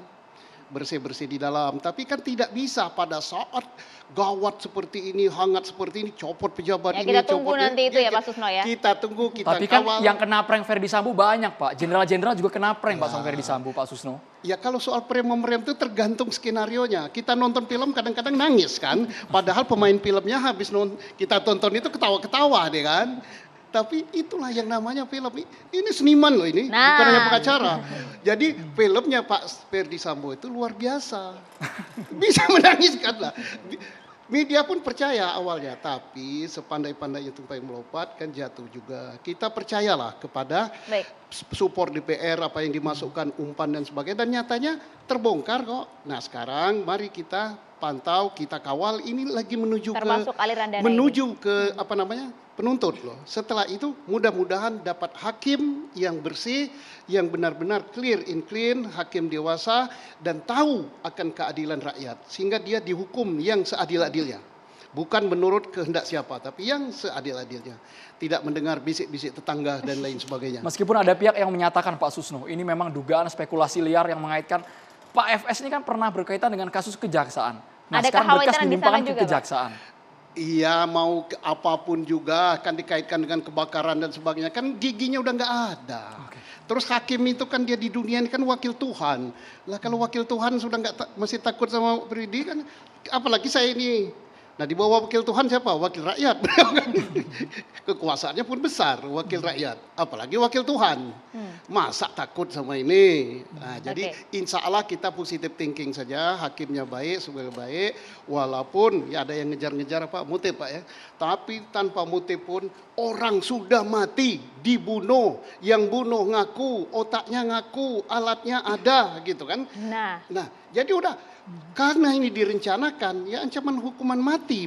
Bersih-bersih di dalam. Tapi kan tidak bisa pada saat gawat seperti ini, hangat seperti ini, copot pejabat Ya, ini, kita tunggu copot nanti itu ya Pak Susno ya. Kita tunggu, kita Tapi kan kawal. yang kena prank Ferdi Sambo banyak Pak. Jenderal-jenderal juga kena prank Pak sama Ferdi Sambo, Pak Susno. Ya kalau soal merem itu tergantung skenarionya. Kita nonton film kadang-kadang nangis kan. Padahal pemain filmnya habis kita tonton itu ketawa-ketawa deh kan. Tapi itulah yang namanya film. Ini seniman loh ini, Nah. bukan hanya pengacara. Jadi filmnya Pak Ferdi Sambo itu luar biasa. Bisa menangiskan lah. Media pun percaya awalnya, tapi sepandai-pandainya tupai melompat kan jatuh juga. Kita percayalah kepada Baik. support DPR, apa yang dimasukkan umpan dan sebagainya, dan nyatanya terbongkar kok. Nah sekarang mari kita pantau, kita kawal, ini lagi menuju Termasuk aliran dana menuju ke apa namanya penuntut loh. Setelah itu mudah-mudahan dapat hakim yang bersih, yang benar-benar clear and clean, hakim dewasa dan tahu akan keadilan rakyat, sehingga dia dihukum yang seadil-adilnya. Bukan menurut kehendak siapa, tapi yang seadil-adilnya. Tidak mendengar bisik-bisik tetangga dan lain sebagainya. Meskipun ada pihak yang menyatakan Pak Susno, ini memang dugaan spekulasi liar yang mengaitkan Pak FS ini kan pernah berkaitan dengan kasus kejaksaan. Nah Ada sekarang berkas kekhawatiran di sana dilimpahkan ke juga, Pak? kejaksaan. Iya mau apapun juga akan dikaitkan dengan kebakaran dan sebagainya. Kan giginya udah nggak ada. Terus hakim itu kan dia di dunia ini kan wakil Tuhan. Lah kalau wakil Tuhan sudah masih takut sama pribadi kan, apalagi saya ini. Nah di bawah wakil Tuhan siapa? Wakil rakyat. Kekuasaannya pun besar, wakil rakyat. Apalagi wakil Tuhan. Masa takut sama ini? Nah, jadi insya Allah kita positive thinking saja, hakimnya baik, sebagai baik. Walaupun ya ada yang ngejar-ngejar Pak motif Pak ya. Tapi tanpa motif pun orang sudah mati, dibunuh. Yang bunuh ngaku, otaknya ngaku, alatnya ada gitu kan. Nah jadi udah karena ini direncanakan ya ancaman hukuman mati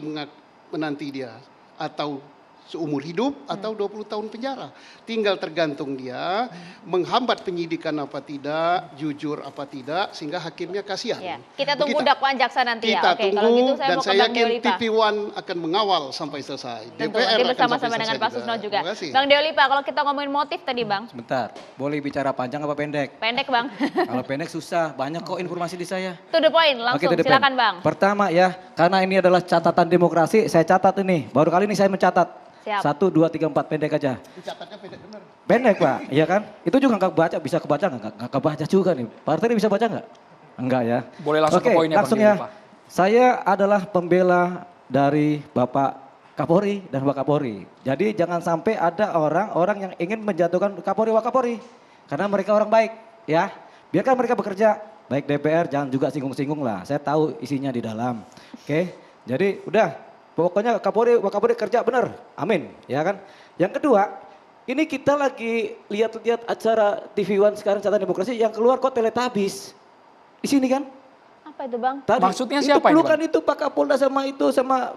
menanti dia atau seumur hidup atau 20 tahun penjara. Tinggal tergantung dia menghambat penyidikan apa tidak, jujur apa tidak, sehingga hakimnya kasihan. Ya. Kita tunggu dakwaan jaksa nanti kita ya. Oke, tunggu kalau gitu saya dan mau ke saya Bang yakin Deolipa. TV One akan mengawal sampai selesai. Tentu, DPR nanti akan bersama-sama sampai dengan selesai Pak Susno juga. Terima kasih. Bang Deolipa, kalau kita ngomongin motif tadi Bang. Sebentar, boleh bicara panjang apa pendek? Pendek Bang. Kalau pendek susah, banyak kok informasi di saya. To the point, langsung Oke, to the silakan point. Bang. Pertama ya, karena ini adalah catatan demokrasi, saya catat ini. Baru kali ini saya mencatat. Siap. 1, 2, 3, 4, pendek aja. Catatnya pendek benar. Pendek Pak, iya kan? Itu juga nggak baca, bisa kebaca nggak? Nggak kebaca juga nih. Pak Arteri bisa baca nggak? Enggak ya. Boleh langsung Oke, ke poinnya Bang langsung ya. Deolipa. Saya adalah pembela dari Bapak Kapolri dan Wakapolri. Jadi jangan sampai ada orang-orang yang ingin menjatuhkan Kapolri Wakapolri. Karena mereka orang baik ya. Biarkan mereka bekerja. Baik DPR jangan juga singgung-singgung lah. Saya tahu isinya di dalam. Oke, jadi udah. Pokoknya Kapolri Wakapolri kerja benar. Amin. Ya kan. Yang kedua, ini kita lagi lihat-lihat acara TV One sekarang catatan demokrasi yang keluar kok Teletubbies. Di sini kan. Apa itu Bang? Tadi, Maksudnya itu siapa ini, pelukan Bang? itu Pak Kapolda sama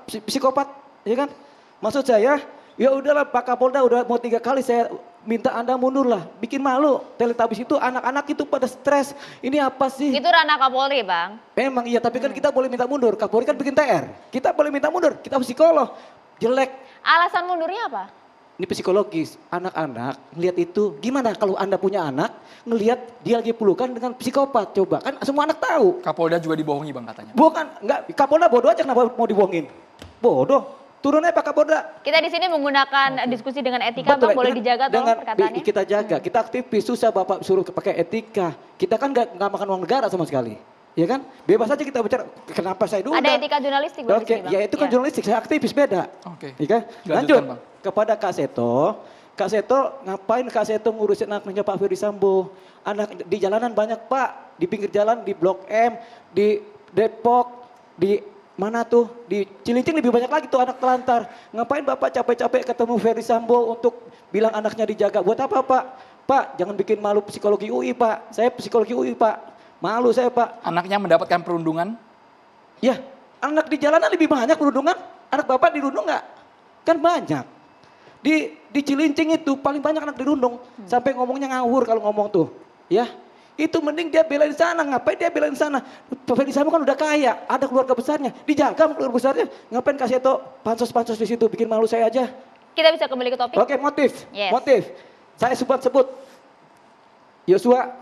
psikopat, ya kan? Maksud saya, ya udahlah Pak Kapolda udah mau 3 kali saya minta Anda mundur lah, bikin malu. Teletubbies itu anak-anak itu pada stres. Ini apa sih? Itu ranah Kapolri Bang. Memang iya, tapi kan kita boleh minta mundur. Kapolri kan bikin TR. Kita boleh minta mundur. Kita psikolog. Jelek. Alasan mundurnya apa? Ini psikologis. Anak-anak ngelihat itu. Gimana kalau Anda punya anak, ngelihat dia lagi pelukan dengan psikopat. Coba kan semua anak tahu. Kapolda juga dibohongi Bang katanya. Bukan, enggak. Kapolda bodoh aja kenapa mau dibohongin. Bodoh. Turunnya Pak Kapolda. Kita di sini menggunakan diskusi dengan etika Bang, boleh dijaga tolong perkataannya. Kita jaga, kita aktivis, susah Bapak suruh pakai etika. Kita kan nggak makan uang negara sama sekali. Ya kan? Bebas aja kita bicara, kenapa saya diundang. Ada etika jurnalistik Bang di Oke, sini, Bang. ya itu kan jurnalistik, saya aktivis beda. Oke. Ya kan? Lanjutkan, Lanjut Bang. kepada Kak Seto. Kak Seto, ngapain Kak Seto ngurusin anaknya Pak Ferdi Sambo? Anak di jalanan banyak Pak, di pinggir jalan, di Blok M, di Depok, di mana tuh, di Cilincing lebih banyak lagi tuh anak telantar. Ngapain Bapak capek-capek ketemu Ferdi Sambo untuk bilang anaknya dijaga? Buat apa Pak? Pak, jangan bikin malu psikologi UI Pak. Saya psikologi UI Pak. Malu saya Pak. Anaknya mendapatkan perundungan? Ya, anak di jalanan lebih banyak perundungan. Anak Bapak dirundung nggak? Kan banyak. Di Cilincing itu paling banyak anak dirundung. Sampai ngomongnya ngawur kalau ngomong tuh. Ya, itu mending dia belain sana. Ngapain dia belain sana? Ferdi Sambo kan udah kaya, ada keluarga besarnya. Dijaga keluarga besarnya. Ngapain kasih itu pansos-pansos di situ, bikin malu saya aja. Kita bisa kembali ke topik. Oke, motif. Yes. Motif. Saya sebut Yosua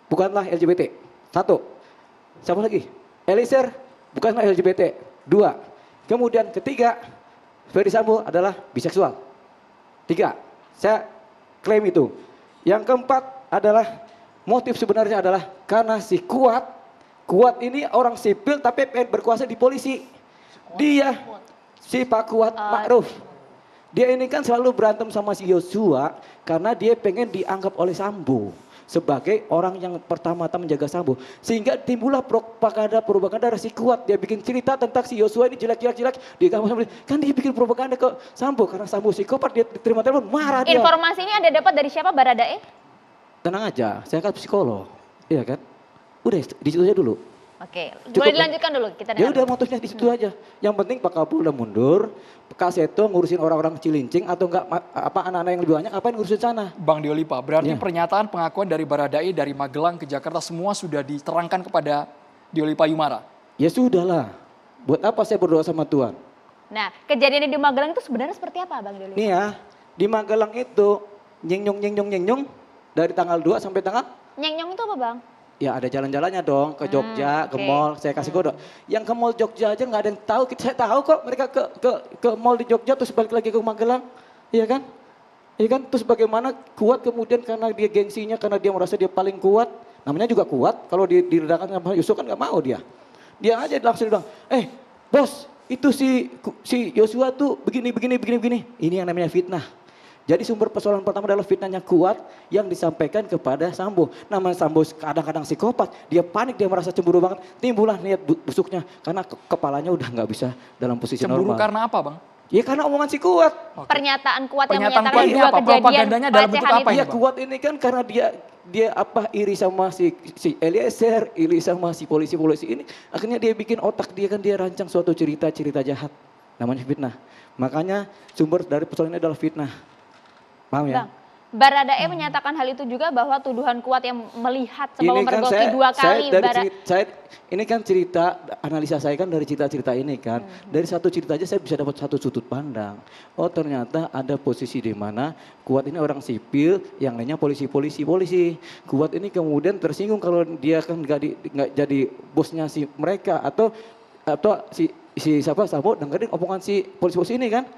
bukanlah LGBT. 1. Siapa lagi? Eliezer bukanlah LGBT. 2. Kemudian ketiga, Ferdi Sambo adalah biseksual. 3. Saya klaim itu. Yang keempat adalah motif sebenarnya adalah karena si Kuat ini orang sipil tapi pengen berkuasa di polisi. Dia, si Pak Kuat Ma'ruf. Dia ini kan selalu berantem sama si Yosua karena dia pengen dianggap oleh Sambo sebagai orang yang pertama-tama menjaga Sambo. Sehingga timbullah propaganda si Kuat. Dia bikin cerita tentang si Yosua ini jelek-jelek. Kan dia bikin propaganda ke Sambo karena Sambo psikopat, dia terima telepon marah dia. Informasi ini Anda dapat dari siapa, Baradae? Tenang aja, saya kan psikolog, iya kan? Udah di situ aja dulu. Oke, Cukup, boleh dilanjutkan dulu. Kita Ya dengar. udah motifnya di situ aja. Yang penting Pak Kapolda mundur, Kak Seto ngurusin orang-orang Cilincing atau enggak apa anak-anak yang lebih banyak, apain ngurusin sana? Bang Diolipa, berarti Ya. pernyataan pengakuan dari Baradae dari Magelang ke Jakarta semua sudah diterangkan kepada Diolipa Yumara? Ya sudahlah, buat apa saya berdoa sama Tuhan? Nah, kejadian di Magelang itu sebenarnya seperti apa, Bang Diolipa? Nih ya, di Magelang itu nyeng-nyong dari tanggal 2 sampai tanggal? Nyeng-nyong itu apa, Bang? Ya ada jalan-jalannya dong ke Jogja, ke oke. mall. Saya kasih kodok. Yang ke mall Jogja aja nggak ada yang tahu. Saya tahu kok mereka ke mall di Jogja terus balik lagi ke Magelang, iya kan? Iya kan? Terus bagaimana Kuat kemudian karena dia gengsinya, karena dia merasa dia paling kuat. Namanya juga Kuat. Kalau diredakan sama Yosua kan nggak mau dia. Dia aja langsung bilang, bos itu si Yosua tuh begini. Ini yang namanya fitnah. Jadi sumber persoalan pertama adalah fitnahnya Kuat yang disampaikan kepada Sambo. Nama Sambo kadang-kadang psikopat, dia panik, dia merasa cemburu banget. Timbullah niat busuknya karena kepalanya udah nggak bisa dalam posisi Cemburu normal. karena apa, Bang? Ya karena omongan si Kuat. Pernyataan Kuat yang Pernyataan menyatakan Kuat ini dua apa? kejadian Propagandanya dalam bentuk pelecehan apa itu. ini, Iya Kuat ini kan karena dia iri sama si Eliezer, iri sama si polisi-polisi ini. Akhirnya dia bikin otak dia kan dia rancang suatu cerita jahat. Namanya fitnah. Makanya sumber dari persoalan ini adalah fitnah. Paham ya? Bang, Baradae menyatakan hal itu juga bahwa tuduhan Kuat yang melihat Sambo memergoki dua kali. Ini kan cerita, analisa saya kan dari cerita-cerita ini kan. Dari satu cerita aja saya bisa dapat satu sudut pandang. Oh ternyata ada posisi di mana Kuat ini orang sipil, yang lainnya polisi. Kuat ini kemudian tersinggung kalau dia kan nggak jadi bosnya si mereka atau si siapa Sambo dengerin omongan si polisi ini kan.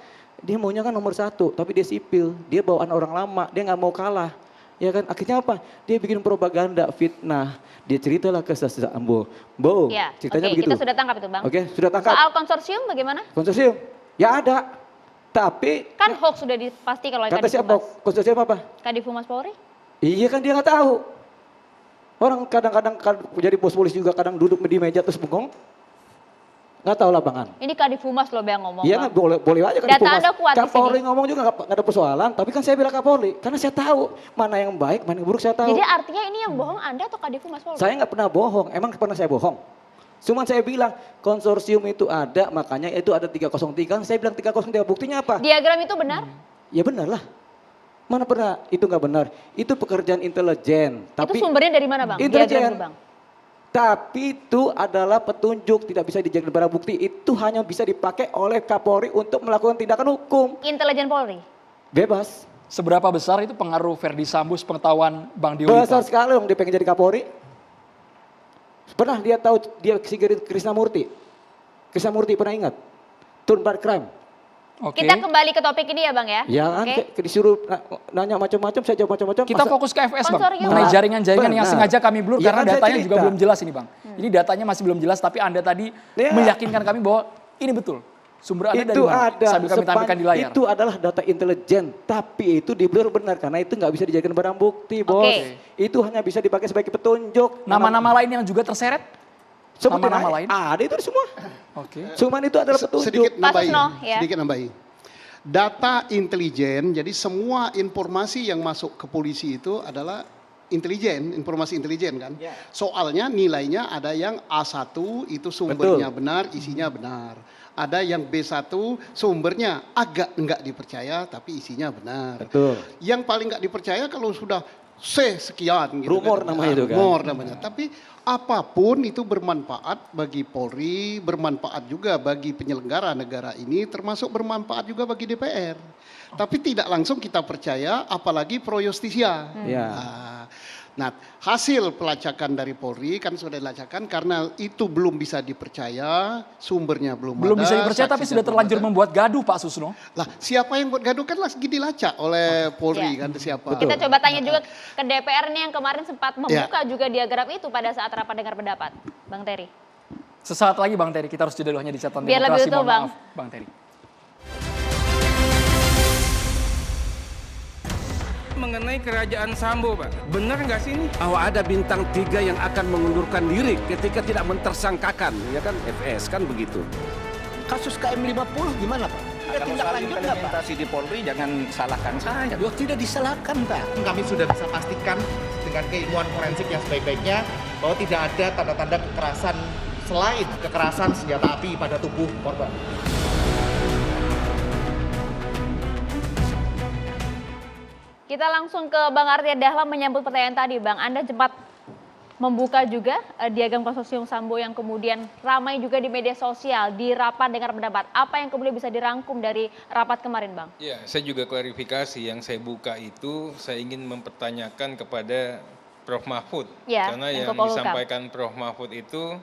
Dia maunya kan nomor 1, tapi dia sipil, dia bawaan orang lama, dia nggak mau kalah. Ya kan, akhirnya apa? Dia bikin propaganda, fitnah. Dia ceritalah ke Sambo. Ya, Ceritanya oke, begitu. kita sudah tangkap itu, Bang. Oke, sudah tangkap. Soal konsorsium bagaimana? Konsorsium, ya ada. Tapi Kan hoax sudah dipastikan oleh kata siapa? Kadifumas. Konsorsium apa? Kadifumas Polri? Iya kan dia nggak tahu. Orang kadang-kadang jadi bos polisi juga kadang duduk di meja terus bengong. Nggak tahu lapangan. Ini Kadifumas loh yang ngomong. Iya kan Bang. boleh aja kan Data Anda kuat di Kapolri sini. ngomong juga nggak ada persoalan, tapi kan saya bilang Kapolri karena saya tahu mana yang baik, mana yang buruk saya tahu. Jadi artinya ini yang bohong Anda atau Kadifumas Polri? Saya nggak pernah bohong, emang pernah saya bohong? Cuman saya bilang konsorsium itu ada, makanya itu ada 303. Saya bilang 303, buktinya apa? Diagram itu benar? Ya benar lah. Mana pernah itu nggak benar? Itu pekerjaan intelijen. Itu sumbernya dari mana, Bang? Diagram Intelijen. itu, Bang. Tapi itu adalah petunjuk, tidak bisa dijadikan barang bukti. Itu hanya bisa dipakai oleh Kapolri untuk melakukan tindakan hukum. Intelijen Polri? Bebas. Seberapa besar itu pengaruh Ferdi Sambo pengetahuan Bang Diolipa? Besar sekali dong dia pengen jadi Kapolri. Pernah dia tahu dia si Krisnamurti? Krisnamurti pernah ingat? Turn crime. Oke. Kita kembali ke topik ini ya, Bang ya? Ya kan Oke. disuruh nanya macam-macam, saya jawab macam-macam. Kita fokus ke FS, Bang. Konsorium. Mengenai jaringan-jaringan yang Benar. sengaja kami blur Ya karena kan saya datanya juga cerita. belum jelas ini, Bang. Ini datanya masih belum jelas, tapi Anda tadi Ya. meyakinkan kami bahwa ini betul. Sumber Anda dari Itu mana? ada, Sambil kami tampilkan di layar. itu adalah data intelijen, tapi itu di blur benar karena itu nggak bisa dijadikan barang bukti, Bos. Oke. Itu hanya bisa dipakai sebagai petunjuk. Nama-nama lain yang juga terseret? Sebutin Nama-nama aja. lain? Ada itu semua. Oke. Cuman itu adalah petunjuk. Sedikit nambahi, Susno, ya. sedikit nambahi. Data intelijen, jadi semua informasi yang masuk ke polisi itu adalah intelijen, informasi intelijen kan. Soalnya nilainya ada yang A1 itu sumbernya benar, isinya benar. Ada yang B1 sumbernya agak enggak dipercaya tapi isinya benar. Betul. Yang paling enggak dipercaya kalau sudah C sekian gitu Rumor kan. namanya itu kan. Rumor namanya. Tapi apapun itu bermanfaat bagi Polri, bermanfaat juga bagi penyelenggara negara ini, termasuk bermanfaat juga bagi DPR. Tapi tidak langsung kita percaya, apalagi pro justisia. Ya. Nah, hasil pelacakan dari Polri kan sudah dilacakan karena itu belum bisa dipercaya, sumbernya belum Belum ada. bisa dipercaya tapi saksinya sudah belum terlanjur ada. membuat gaduh Pak Susno. Lah, siapa yang buat gaduh kan lagi dilacak oleh Polri Ya. kan siapa? Kita coba tanya juga ke DPR nih yang kemarin sempat membuka juga diagram itu pada saat rapat dengar pendapat. Bang Terry. Sesaat lagi Bang Terry, kita harus jeda dulu hanya di catatan Biar lebih demokrasi. utuh, Mohon Bang. maaf, Bang Terry. Mengenai kerajaan Sambo, Pak. Benar nggak sih ini? Bahwa ada bintang 3 yang akan mengundurkan diri ketika tidak mentersangkakan, ya kan? FS kan begitu. Kasus KM50 gimana Pak? Ada tindak lanjut nggak Pak? Di Polri jangan salahkan saya. Loh, tidak disalahkan Pak. Kami sudah bisa pastikan dengan keilmuan forensik yang sebaik-baiknya bahwa tidak ada tanda-tanda kekerasan selain kekerasan senjata api pada tubuh korban. Kita langsung ke Bang Artia Dahlan menyambut pertanyaan tadi, Bang. Anda sempat membuka juga diagram konsorsium Sambo yang kemudian ramai juga di media sosial, di rapat dengar pendapat. Apa yang kemudian bisa dirangkum dari rapat kemarin, Bang? Ya, saya juga klarifikasi yang saya buka itu saya ingin mempertanyakan kepada Prof. Mahfud. Ya, karena yang Menko Polhukam. disampaikan Prof. Mahfud itu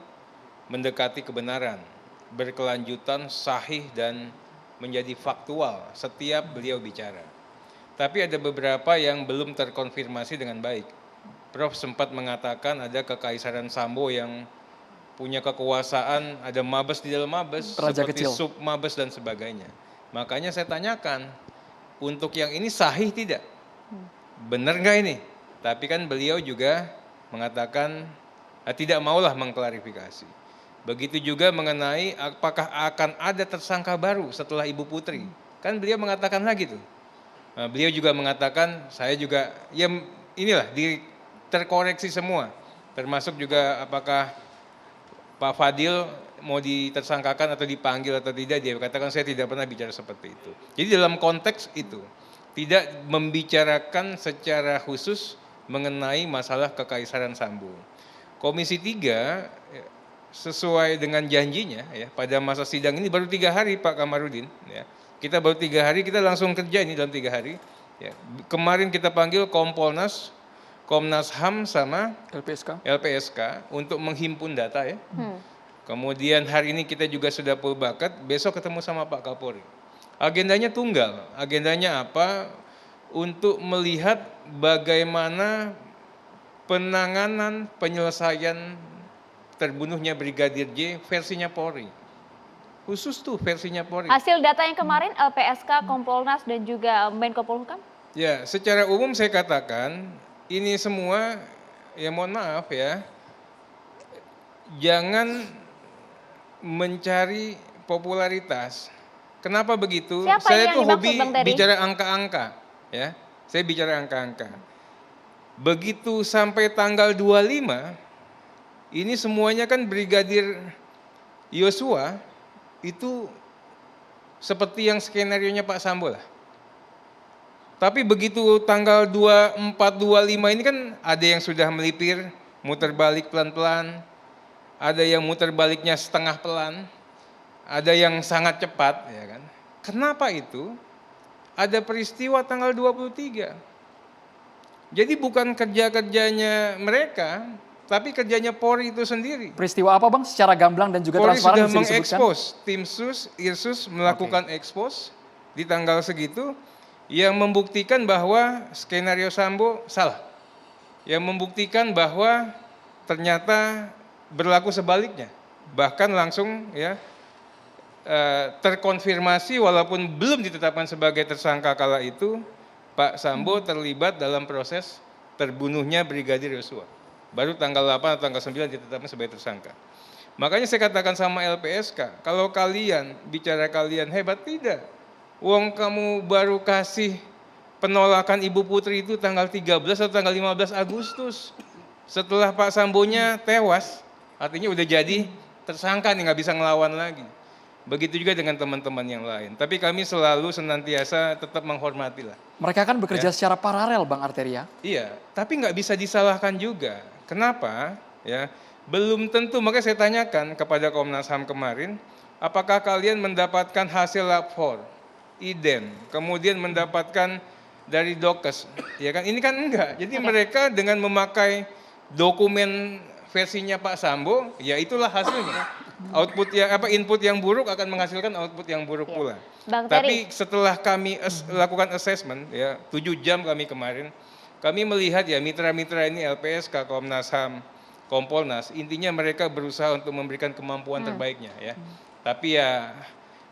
mendekati kebenaran, berkelanjutan, sahih, dan menjadi faktual setiap beliau bicara. Tapi ada beberapa yang belum terkonfirmasi dengan baik. Prof sempat mengatakan ada kekaisaran Sambo yang punya kekuasaan, ada mabes di dalam mabes, Raja seperti kecil. sub mabes dan sebagainya. Makanya saya tanyakan, untuk yang ini sahih tidak? Benar nggak ini? Tapi kan beliau juga mengatakan tidak maulah mengklarifikasi. Begitu juga mengenai apakah akan ada tersangka baru setelah Ibu Putri. Kan beliau mengatakan lagi tuh. Nah, beliau juga mengatakan, saya juga, ya inilah, terkoreksi semua. Termasuk juga apakah Pak Fadil mau ditersangkakan atau dipanggil atau tidak, dia katakan saya tidak pernah bicara seperti itu. Jadi dalam konteks itu, tidak membicarakan secara khusus mengenai masalah kekaisaran Sambo. Komisi 3, sesuai dengan janjinya, ya, pada masa sidang ini baru 3 hari Pak Kamarudin, ya. Kita baru 3 hari, kita langsung kerja ini dalam 3 hari. Ya. Kemarin kita panggil Kompolnas, Komnas HAM sama LPSK untuk menghimpun data ya. Kemudian hari ini kita juga sudah full bucket, besok ketemu sama Pak Kapolri. Agendanya tunggal, agendanya apa? Untuk melihat bagaimana penanganan penyelesaian terbunuhnya Brigadir J versinya Polri. Khusus tuh versinya Polri. Hasil data yang kemarin LPSK, Kompolnas dan juga Menko Polhukam? Ya, secara umum saya katakan ini semua, ya mohon maaf ya, jangan mencari popularitas. Kenapa begitu? Siapa Saya yang tuh dimaksud, hobi Bang Terry? bicara angka-angka, ya. Saya bicara angka-angka. Begitu sampai tanggal 25, ini semuanya kan Brigadir Yosua itu seperti yang skenarionya Pak Sambo lah. Tapi begitu tanggal 24, 25 ini kan ada yang sudah melipir, muter balik pelan-pelan, ada yang muter baliknya setengah pelan, ada yang sangat cepat, ya kan. Kenapa itu? Ada peristiwa tanggal 23. Jadi bukan kerja-kerjanya mereka, tapi kerjanya Polri itu sendiri. Peristiwa apa Bang? Secara gamblang dan juga Polri transparan sudah bisa disebutkan? mengekspos, tim sus, Irsus melakukan ekspos di tanggal segitu yang membuktikan bahwa skenario Sambo salah. Yang membuktikan bahwa ternyata berlaku sebaliknya. Bahkan langsung ya terkonfirmasi walaupun belum ditetapkan sebagai tersangka kala itu, Pak Sambo terlibat dalam proses terbunuhnya Brigadir Yosua. Baru tanggal 8 atau tanggal 9 ditetapkan sebagai tersangka. Makanya saya katakan sama LPSK, kalau kalian bicara kalian hebat, tidak. Wong kamu baru kasih penolakan Ibu Putri itu tanggal 13 atau tanggal 15 Agustus. Setelah Pak Sambonya tewas, artinya udah jadi tersangka nih, nggak bisa ngelawan lagi. Begitu juga dengan teman-teman yang lain. Tapi kami selalu senantiasa tetap menghormati lah. Mereka kan bekerja secara paralel, Bang Arteria. Iya, tapi nggak bisa disalahkan juga. Kenapa? Ya, belum tentu. Makanya saya tanyakan kepada Komnas HAM kemarin, apakah kalian mendapatkan hasil lapor, idem, kemudian mendapatkan dari Dokes? Ya kan? Ini kan enggak. Jadi mereka dengan memakai dokumen versinya Pak Sambo, ya itulah hasilnya. Output yang input yang buruk akan menghasilkan output yang buruk pula. Bang Tapi setelah kami lakukan assessment ya 7 jam kami kemarin, kami melihat ya mitra-mitra ini LPSK, Komnas HAM, Kompolnas, intinya mereka berusaha untuk memberikan kemampuan terbaiknya ya. Tapi ya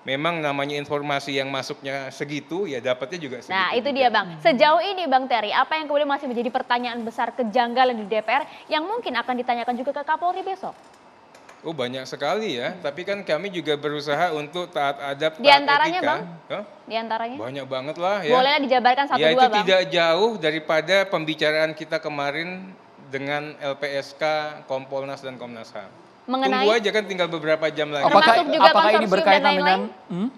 memang namanya informasi yang masuknya segitu ya dapatnya juga segitu. Nah itu dia Bang, sejauh ini Bang Terry, apa yang kemudian masih menjadi pertanyaan besar kejanggalan di DPR yang mungkin akan ditanyakan juga ke Kapolri besok? Oh banyak sekali ya, tapi kan kami juga berusaha untuk taat adab, taat Di antaranya etika. Bang? Hah? Di antaranya? Banyak banget lah ya. Bolehlah dijabarkan satu ya, dua itu Bang. tidak jauh daripada pembicaraan kita kemarin dengan LPSK, Kompolnas dan Komnas HAM. Mengenai, Tunggu aja kan tinggal beberapa jam lagi. termasuk juga apakah ini konsorsium berkaitan dan lain-lain?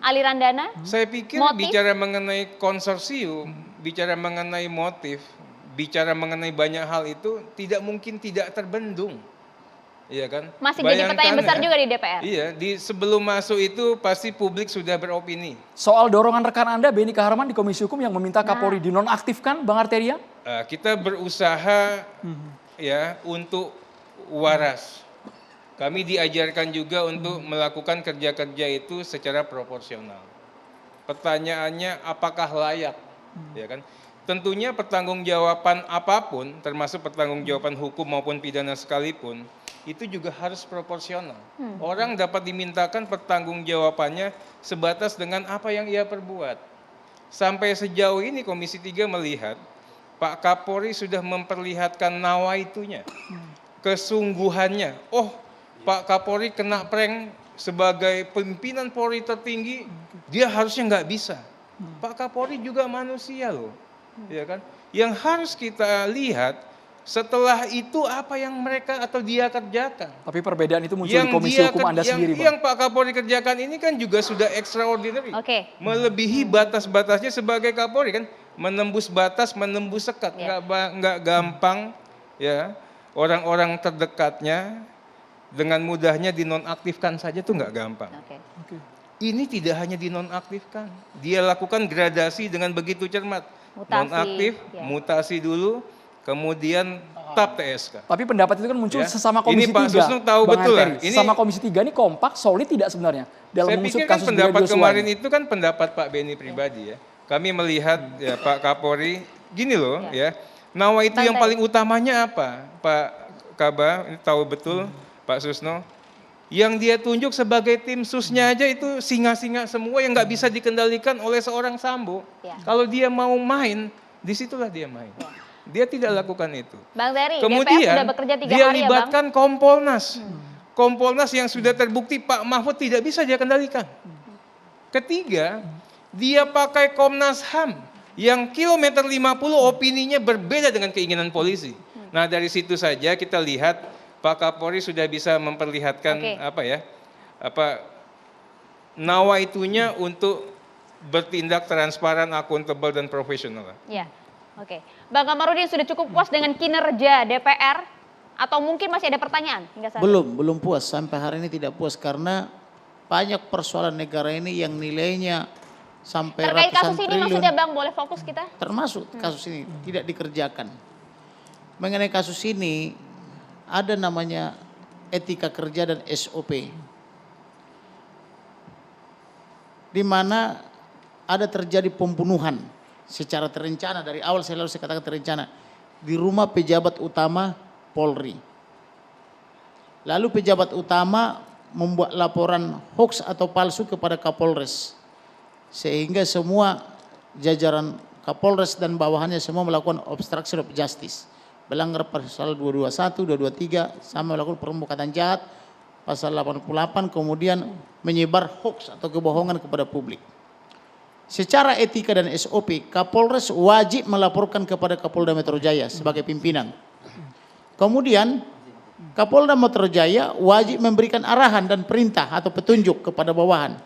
Aliran dana? Saya pikir Motif? bicara mengenai konsorsium, bicara mengenai motif, bicara mengenai banyak hal itu tidak mungkin tidak terbendung. Iya kan? Masih jadi pertanyaan besar juga di DPR. Iya, sebelum masuk itu pasti publik sudah beropini. Soal dorongan rekan Anda, Benny Kaharman di Komisi Hukum yang meminta Kapolri dinonaktifkan, Bang Arteria? Kita berusaha ya untuk waras. Kami diajarkan juga untuk melakukan kerja-kerja itu secara proporsional. Pertanyaannya apakah layak? Ya kan? Tentunya pertanggungjawaban apapun, termasuk pertanggungjawaban hukum maupun pidana sekalipun, itu juga harus proporsional. Orang dapat dimintakan pertanggungjawabannya sebatas dengan apa yang ia perbuat. Sampai sejauh ini Komisi 3 melihat Pak Kapolri sudah memperlihatkan nawaitunya, kesungguhannya. Oh, Pak Kapolri kena prank sebagai pimpinan Polri tertinggi, dia harusnya nggak bisa. Pak Kapolri juga manusia loh, ya kan? Yang harus kita lihat setelah itu apa yang mereka atau dia kerjakan. Tapi perbedaan itu muncul di Komisi Hukum Anda sendiri, Bang. Yang Pak Kapolri kerjakan ini kan juga sudah extraordinary. Melebihi batas-batasnya sebagai Kapolri kan, menembus batas, menembus sekat, nggak gampang ya. Orang-orang terdekatnya dengan mudahnya dinonaktifkan saja tuh nggak gampang. Ini tidak hanya dinonaktifkan, dia lakukan gradasi dengan begitu cermat. Nonaktif, mutasi dulu, kemudian tap TSK. Tapi pendapat itu kan muncul sesama Komisi 3. Ini Pak Susno tahu betul lah. Sesama Komisi 3 ini kompak, solid tidak sebenarnya dalam saya mengusut pikir kan kasus pendapat Brigadir Yosua kemarin ini? itu kan pendapat Pak Benny pribadi ya. Kami melihat ya Pak Kapolri, gini loh ya. Nawa itu yang paling utamanya apa? Pak Kaba, ini tahu betul Pak Susno. Yang dia tunjuk sebagai tim susnya aja itu singa-singa semua yang nggak bisa dikendalikan oleh seorang Sambo. Kalau dia mau main, disitulah dia main. Dia tidak lakukan itu. Bang Terry, kemudian DPR sudah bekerja 3 dia hari libatkan Kompolnas. Kompolnas yang sudah terbukti Pak Mahfud tidak bisa dia kendalikan. Ketiga, dia pakai Komnas HAM yang kilometer 50 opininya berbeda dengan keinginan polisi. Nah dari situ saja kita lihat Pak Kapolri sudah bisa memperlihatkan nawaitunya untuk bertindak transparan, akuntabel dan profesional. Ya, oke. Bang Kamarudin sudah cukup puas dengan kinerja DPR atau mungkin masih ada pertanyaan hingga saat ini? Belum puas, sampai hari ini tidak puas karena banyak persoalan negara ini yang nilainya sampai terkait ratusan kasus ini triliun. maksudnya Bang, boleh fokus kita? Termasuk kasus ini tidak dikerjakan. Mengenai kasus ini ada namanya etika kerja dan SOP. Di mana ada terjadi pembunuhan secara terencana dari awal, saya katakan terencana di rumah pejabat utama Polri. Lalu pejabat utama membuat laporan hoax atau palsu kepada Kapolres. Sehingga semua jajaran Kapolres dan bawahannya semua melakukan obstruction of justice. Melanggar pasal 221, 223, sama melakukan perbuatan jahat, pasal 88, kemudian menyebar hoax atau kebohongan kepada publik. Secara etika dan SOP, Kapolres wajib melaporkan kepada Kapolda Metro Jaya sebagai pimpinan. Kemudian, Kapolda Metro Jaya wajib memberikan arahan dan perintah atau petunjuk kepada bawahan.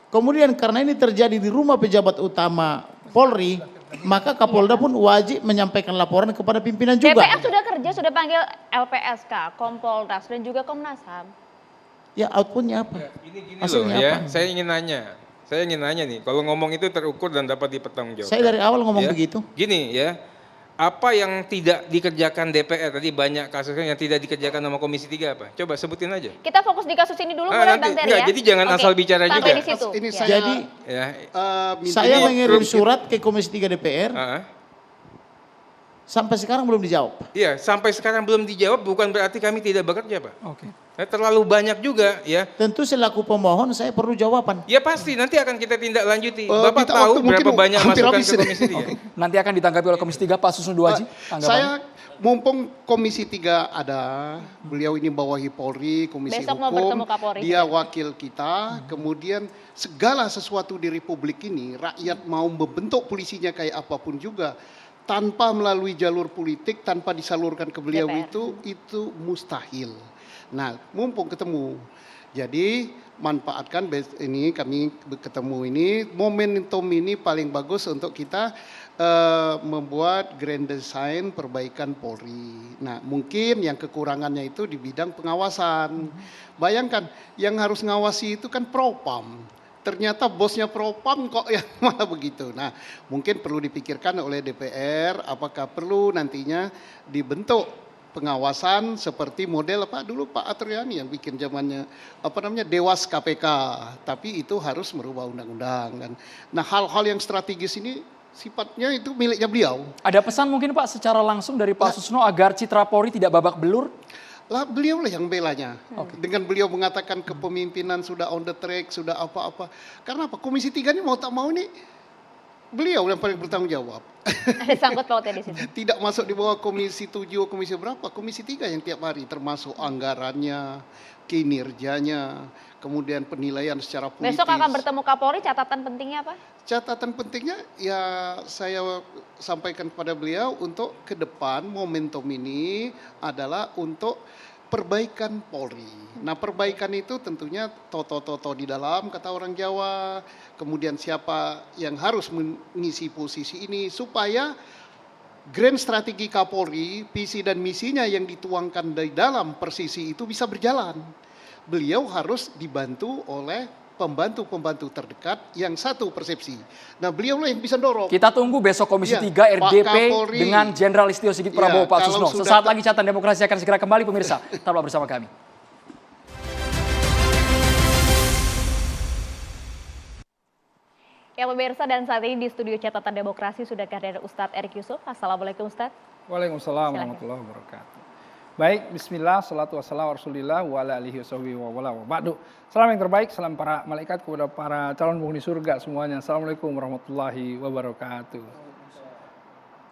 Kemudian karena ini terjadi di rumah pejabat utama Polri, maka Kapolda pun wajib menyampaikan laporan kepada pimpinan juga. DPR sudah kerja, sudah panggil LPSK, Kompolnas, dan juga Komnas HAM. Ya, outputnya apa? Gini loh Hasilnya ya, apa? saya ingin nanya nih, kalau ngomong itu terukur dan dapat dipertanggungjawabkan. Saya dari awal ngomong Ya, begitu. Gini ya, apa yang tidak dikerjakan DPR, tadi banyak kasusnya yang tidak dikerjakan sama Komisi 3 apa? Coba sebutin aja. Kita fokus di kasus ini dulu, boleh Bang Terry ya? Jadi jangan Oke, asal bicara sampai juga. di situ. Ini Ya. saya Jadi, Ya, saya mengirim surat ke Komisi 3 DPR, sampai sekarang belum dijawab. iya, sampai sekarang belum dijawab bukan berarti kami tidak bekerja, Pak. Oke. Terlalu banyak juga ya. Tentu selaku pemohon saya perlu jawaban. Ya pasti nanti akan kita tindak lanjuti. Oh, Bapak kita tahu waktu mungkin berapa banyak hampir masukan habis ke ini. Komisi 3? Nanti akan ditanggapi oleh Komisi 3, Pak Susno Duaji. Tanggapannya. Saya mumpung Komisi 3 ada, beliau ini bawahi Polri, Komisi Besok mau Hukum, bertemu Kapolri. dia wakil kita, kemudian segala sesuatu di Republik ini, rakyat mau membentuk polisinya kayak apapun juga, tanpa melalui jalur politik, tanpa disalurkan ke beliau DPR. itu mustahil. Nah, mumpung ketemu, jadi manfaatkan ini kami ketemu ini, momentum ini paling bagus untuk kita membuat grand design perbaikan Polri. Nah, mungkin yang kekurangannya itu di bidang pengawasan. Bayangkan, yang harus ngawasi itu kan Propam. Ternyata bosnya Propam kok yang malah begitu. Nah, mungkin perlu dipikirkan oleh DPR apakah perlu nantinya dibentuk pengawasan seperti model apa dulu Pak Atriani yang bikin zamannya Dewas KPK, tapi itu harus merubah undang-undang kan. Nah, hal-hal yang strategis ini sifatnya itu miliknya beliau. Ada pesan mungkin Pak secara langsung dari Pak Susno agar citra Polri tidak babak belur? Lah beliau lah yang belanya. Dengan beliau mengatakan kepemimpinan sudah on the track, sudah apa-apa. Karena apa? Komisi 3 ini mau tak mau ini beliau yang paling bertanggung jawab. Ada sangkut pautnya di situ. Tidak masuk di bawah Komisi 7, Komisi berapa? Komisi 3 yang tiap hari termasuk anggarannya, kinerjanya, kemudian penilaian secara politis. Besok akan bertemu Kapolri, catatan pentingnya apa? Catatan pentingnya ya saya sampaikan kepada beliau untuk ke depan momentum ini adalah untuk perbaikan Polri. Nah, perbaikan itu tentunya toto-toto di dalam kata orang Jawa, kemudian siapa yang harus mengisi posisi ini supaya grand strategi Kapolri, visi dan misinya yang dituangkan dari dalam persisi itu bisa berjalan. Beliau harus dibantu oleh pembantu-pembantu terdekat yang satu persepsi. Nah, beliau lah yang bisa dorong. Kita tunggu besok Komisi Ya, 3 Pak RDP Kapolri. dengan Jenderal Listio Sigit Prabowo, Ya, Pak kalau Susno. sudah Sesaat lagi Catatan Demokrasi akan segera kembali pemirsa. Tetaplah bersama kami. Ya pemirsa, dan saat ini di studio Catatan Demokrasi sudah hadir Ustadz Erik Yusuf. Assalamualaikum Ustadz. Waalaikumsalam warahmatullahi wabarakatuh. Baik, bismillah, salatu wassalamu rasulillah wa ala alihi wa wala wa ba'du. Salam yang terbaik, salam para malaikat kepada para calon penghuni surga semuanya. Assalamualaikum warahmatullahi wabarakatuh.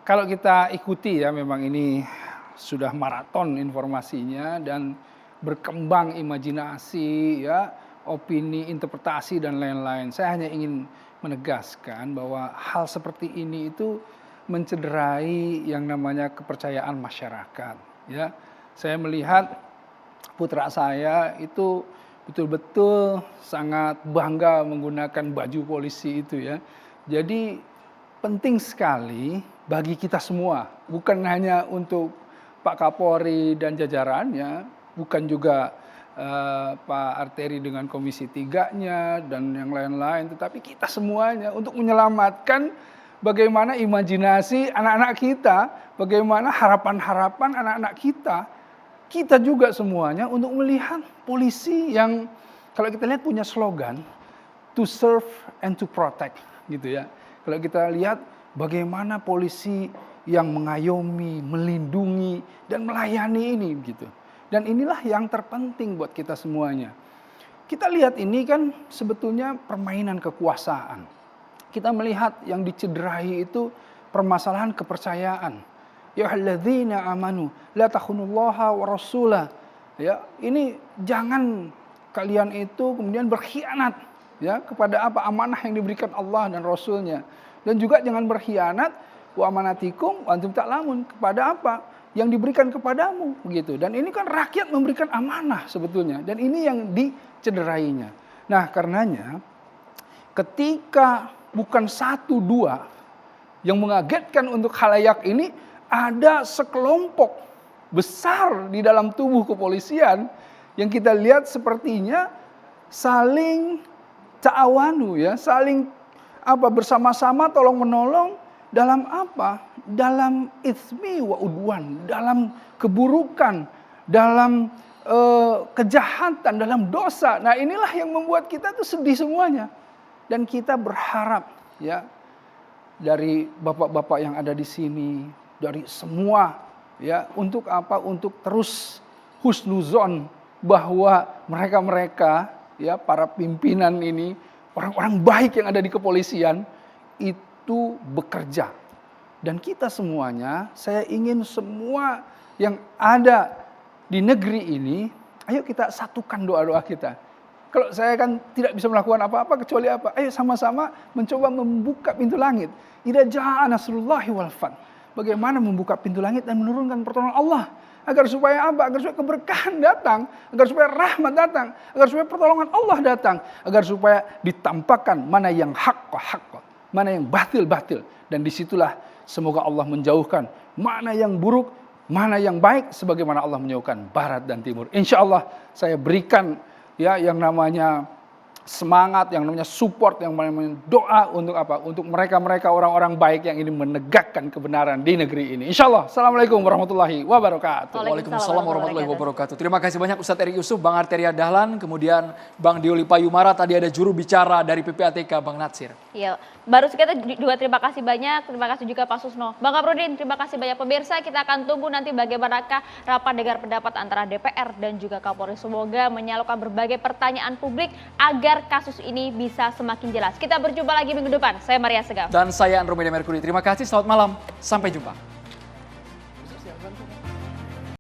Kalau kita ikuti ya, memang ini sudah maraton informasinya dan berkembang imajinasi ya, opini, interpretasi dan lain-lain. Saya hanya ingin menegaskan bahwa hal seperti ini itu mencederai yang namanya kepercayaan masyarakat ya. Saya melihat putra saya itu betul-betul sangat bangga menggunakan baju polisi itu ya. Jadi penting sekali bagi kita semua, bukan hanya untuk Pak Kapolri dan jajarannya, bukan juga Pak Arteri dengan Komisi 3-nya dan yang lain-lain, tetapi kita semuanya untuk menyelamatkan bagaimana imajinasi anak-anak kita, bagaimana harapan-harapan anak-anak kita juga semuanya untuk melihat polisi yang kalau kita lihat punya slogan to serve and to protect gitu ya. Kalau kita lihat bagaimana polisi yang mengayomi, melindungi dan melayani ini gitu. Dan inilah yang terpenting buat kita semuanya. kita lihat ini kan sebetulnya permainan kekuasaan. Kita melihat yang dicederai itu permasalahan kepercayaan. Ya alladzina amanu la takhunullaha wa rasulah. Ya, ini jangan kalian itu kemudian berkhianat ya kepada apa amanah yang diberikan Allah dan Rasulnya. Dan juga jangan berkhianat wa amanatikum wa antum ta'lamun kepada apa yang diberikan kepadamu begitu. Dan ini kan rakyat memberikan amanah sebetulnya dan ini yang dicederainya. Nah, karenanya ketika bukan satu dua yang mengagetkan untuk khalayak ini, ada sekelompok besar di dalam tubuh kepolisian yang kita lihat sepertinya saling ta'awanu ya, saling bersama-sama tolong menolong dalam apa? Dalam itsmi wa udwan, dalam keburukan, dalam kejahatan, dalam dosa. Nah, inilah yang membuat kita tuh sedih semuanya. Dan kita berharap ya dari bapak-bapak yang ada di sini, dari semua ya untuk apa? Untuk terus husnuzon bahwa mereka-mereka ya para pimpinan ini, orang-orang baik yang ada di kepolisian itu bekerja. Dan kita semuanya, saya ingin semua yang ada di negeri ini, ayo kita satukan doa-doa kita. Kalau saya kan tidak bisa melakukan apa-apa kecuali apa? Ayo sama-sama mencoba membuka pintu langit. Idza jaa nasrullahi wal fath. Bagaimana membuka pintu langit dan menurunkan pertolongan Allah. Agar supaya apa? Agar supaya keberkahan datang. Agar supaya rahmat datang. Agar supaya pertolongan Allah datang. Agar supaya ditampakkan mana yang hak, mana yang batil. Dan disitulah semoga Allah menjauhkan mana yang buruk, mana yang baik. Sebagaimana Allah menjauhkan barat dan timur. Insya Allah saya berikan ya yang namanya semangat, yang namanya support, yang namanya doa untuk apa? Untuk mereka-mereka orang-orang baik yang ingin menegakkan kebenaran di negeri ini. Insyaallah. Assalamualaikum warahmatullahi wabarakatuh. Waalaikumsalam warahmatullahi wabarakatuh. Terima kasih banyak Ustadz Eri Yusuf, Bang Arteria Dahlan, kemudian Bang Dioli Payumara, tadi ada juru bicara dari PPATK Bang Natsir. Iya, baru kita juga terima kasih banyak, terima kasih juga Pak Susno. Bang Kaprudin, terima kasih banyak pemirsa, kita akan tunggu nanti bagaimanakah rapat dengar pendapat antara DPR dan juga Kapolri. Semoga menyalurkan berbagai pertanyaan publik agar kasus ini bisa semakin jelas. Kita berjumpa lagi minggu depan. Saya Maria Segaf. Dan saya Andromeda Mercury. Terima kasih, selamat malam. Sampai jumpa.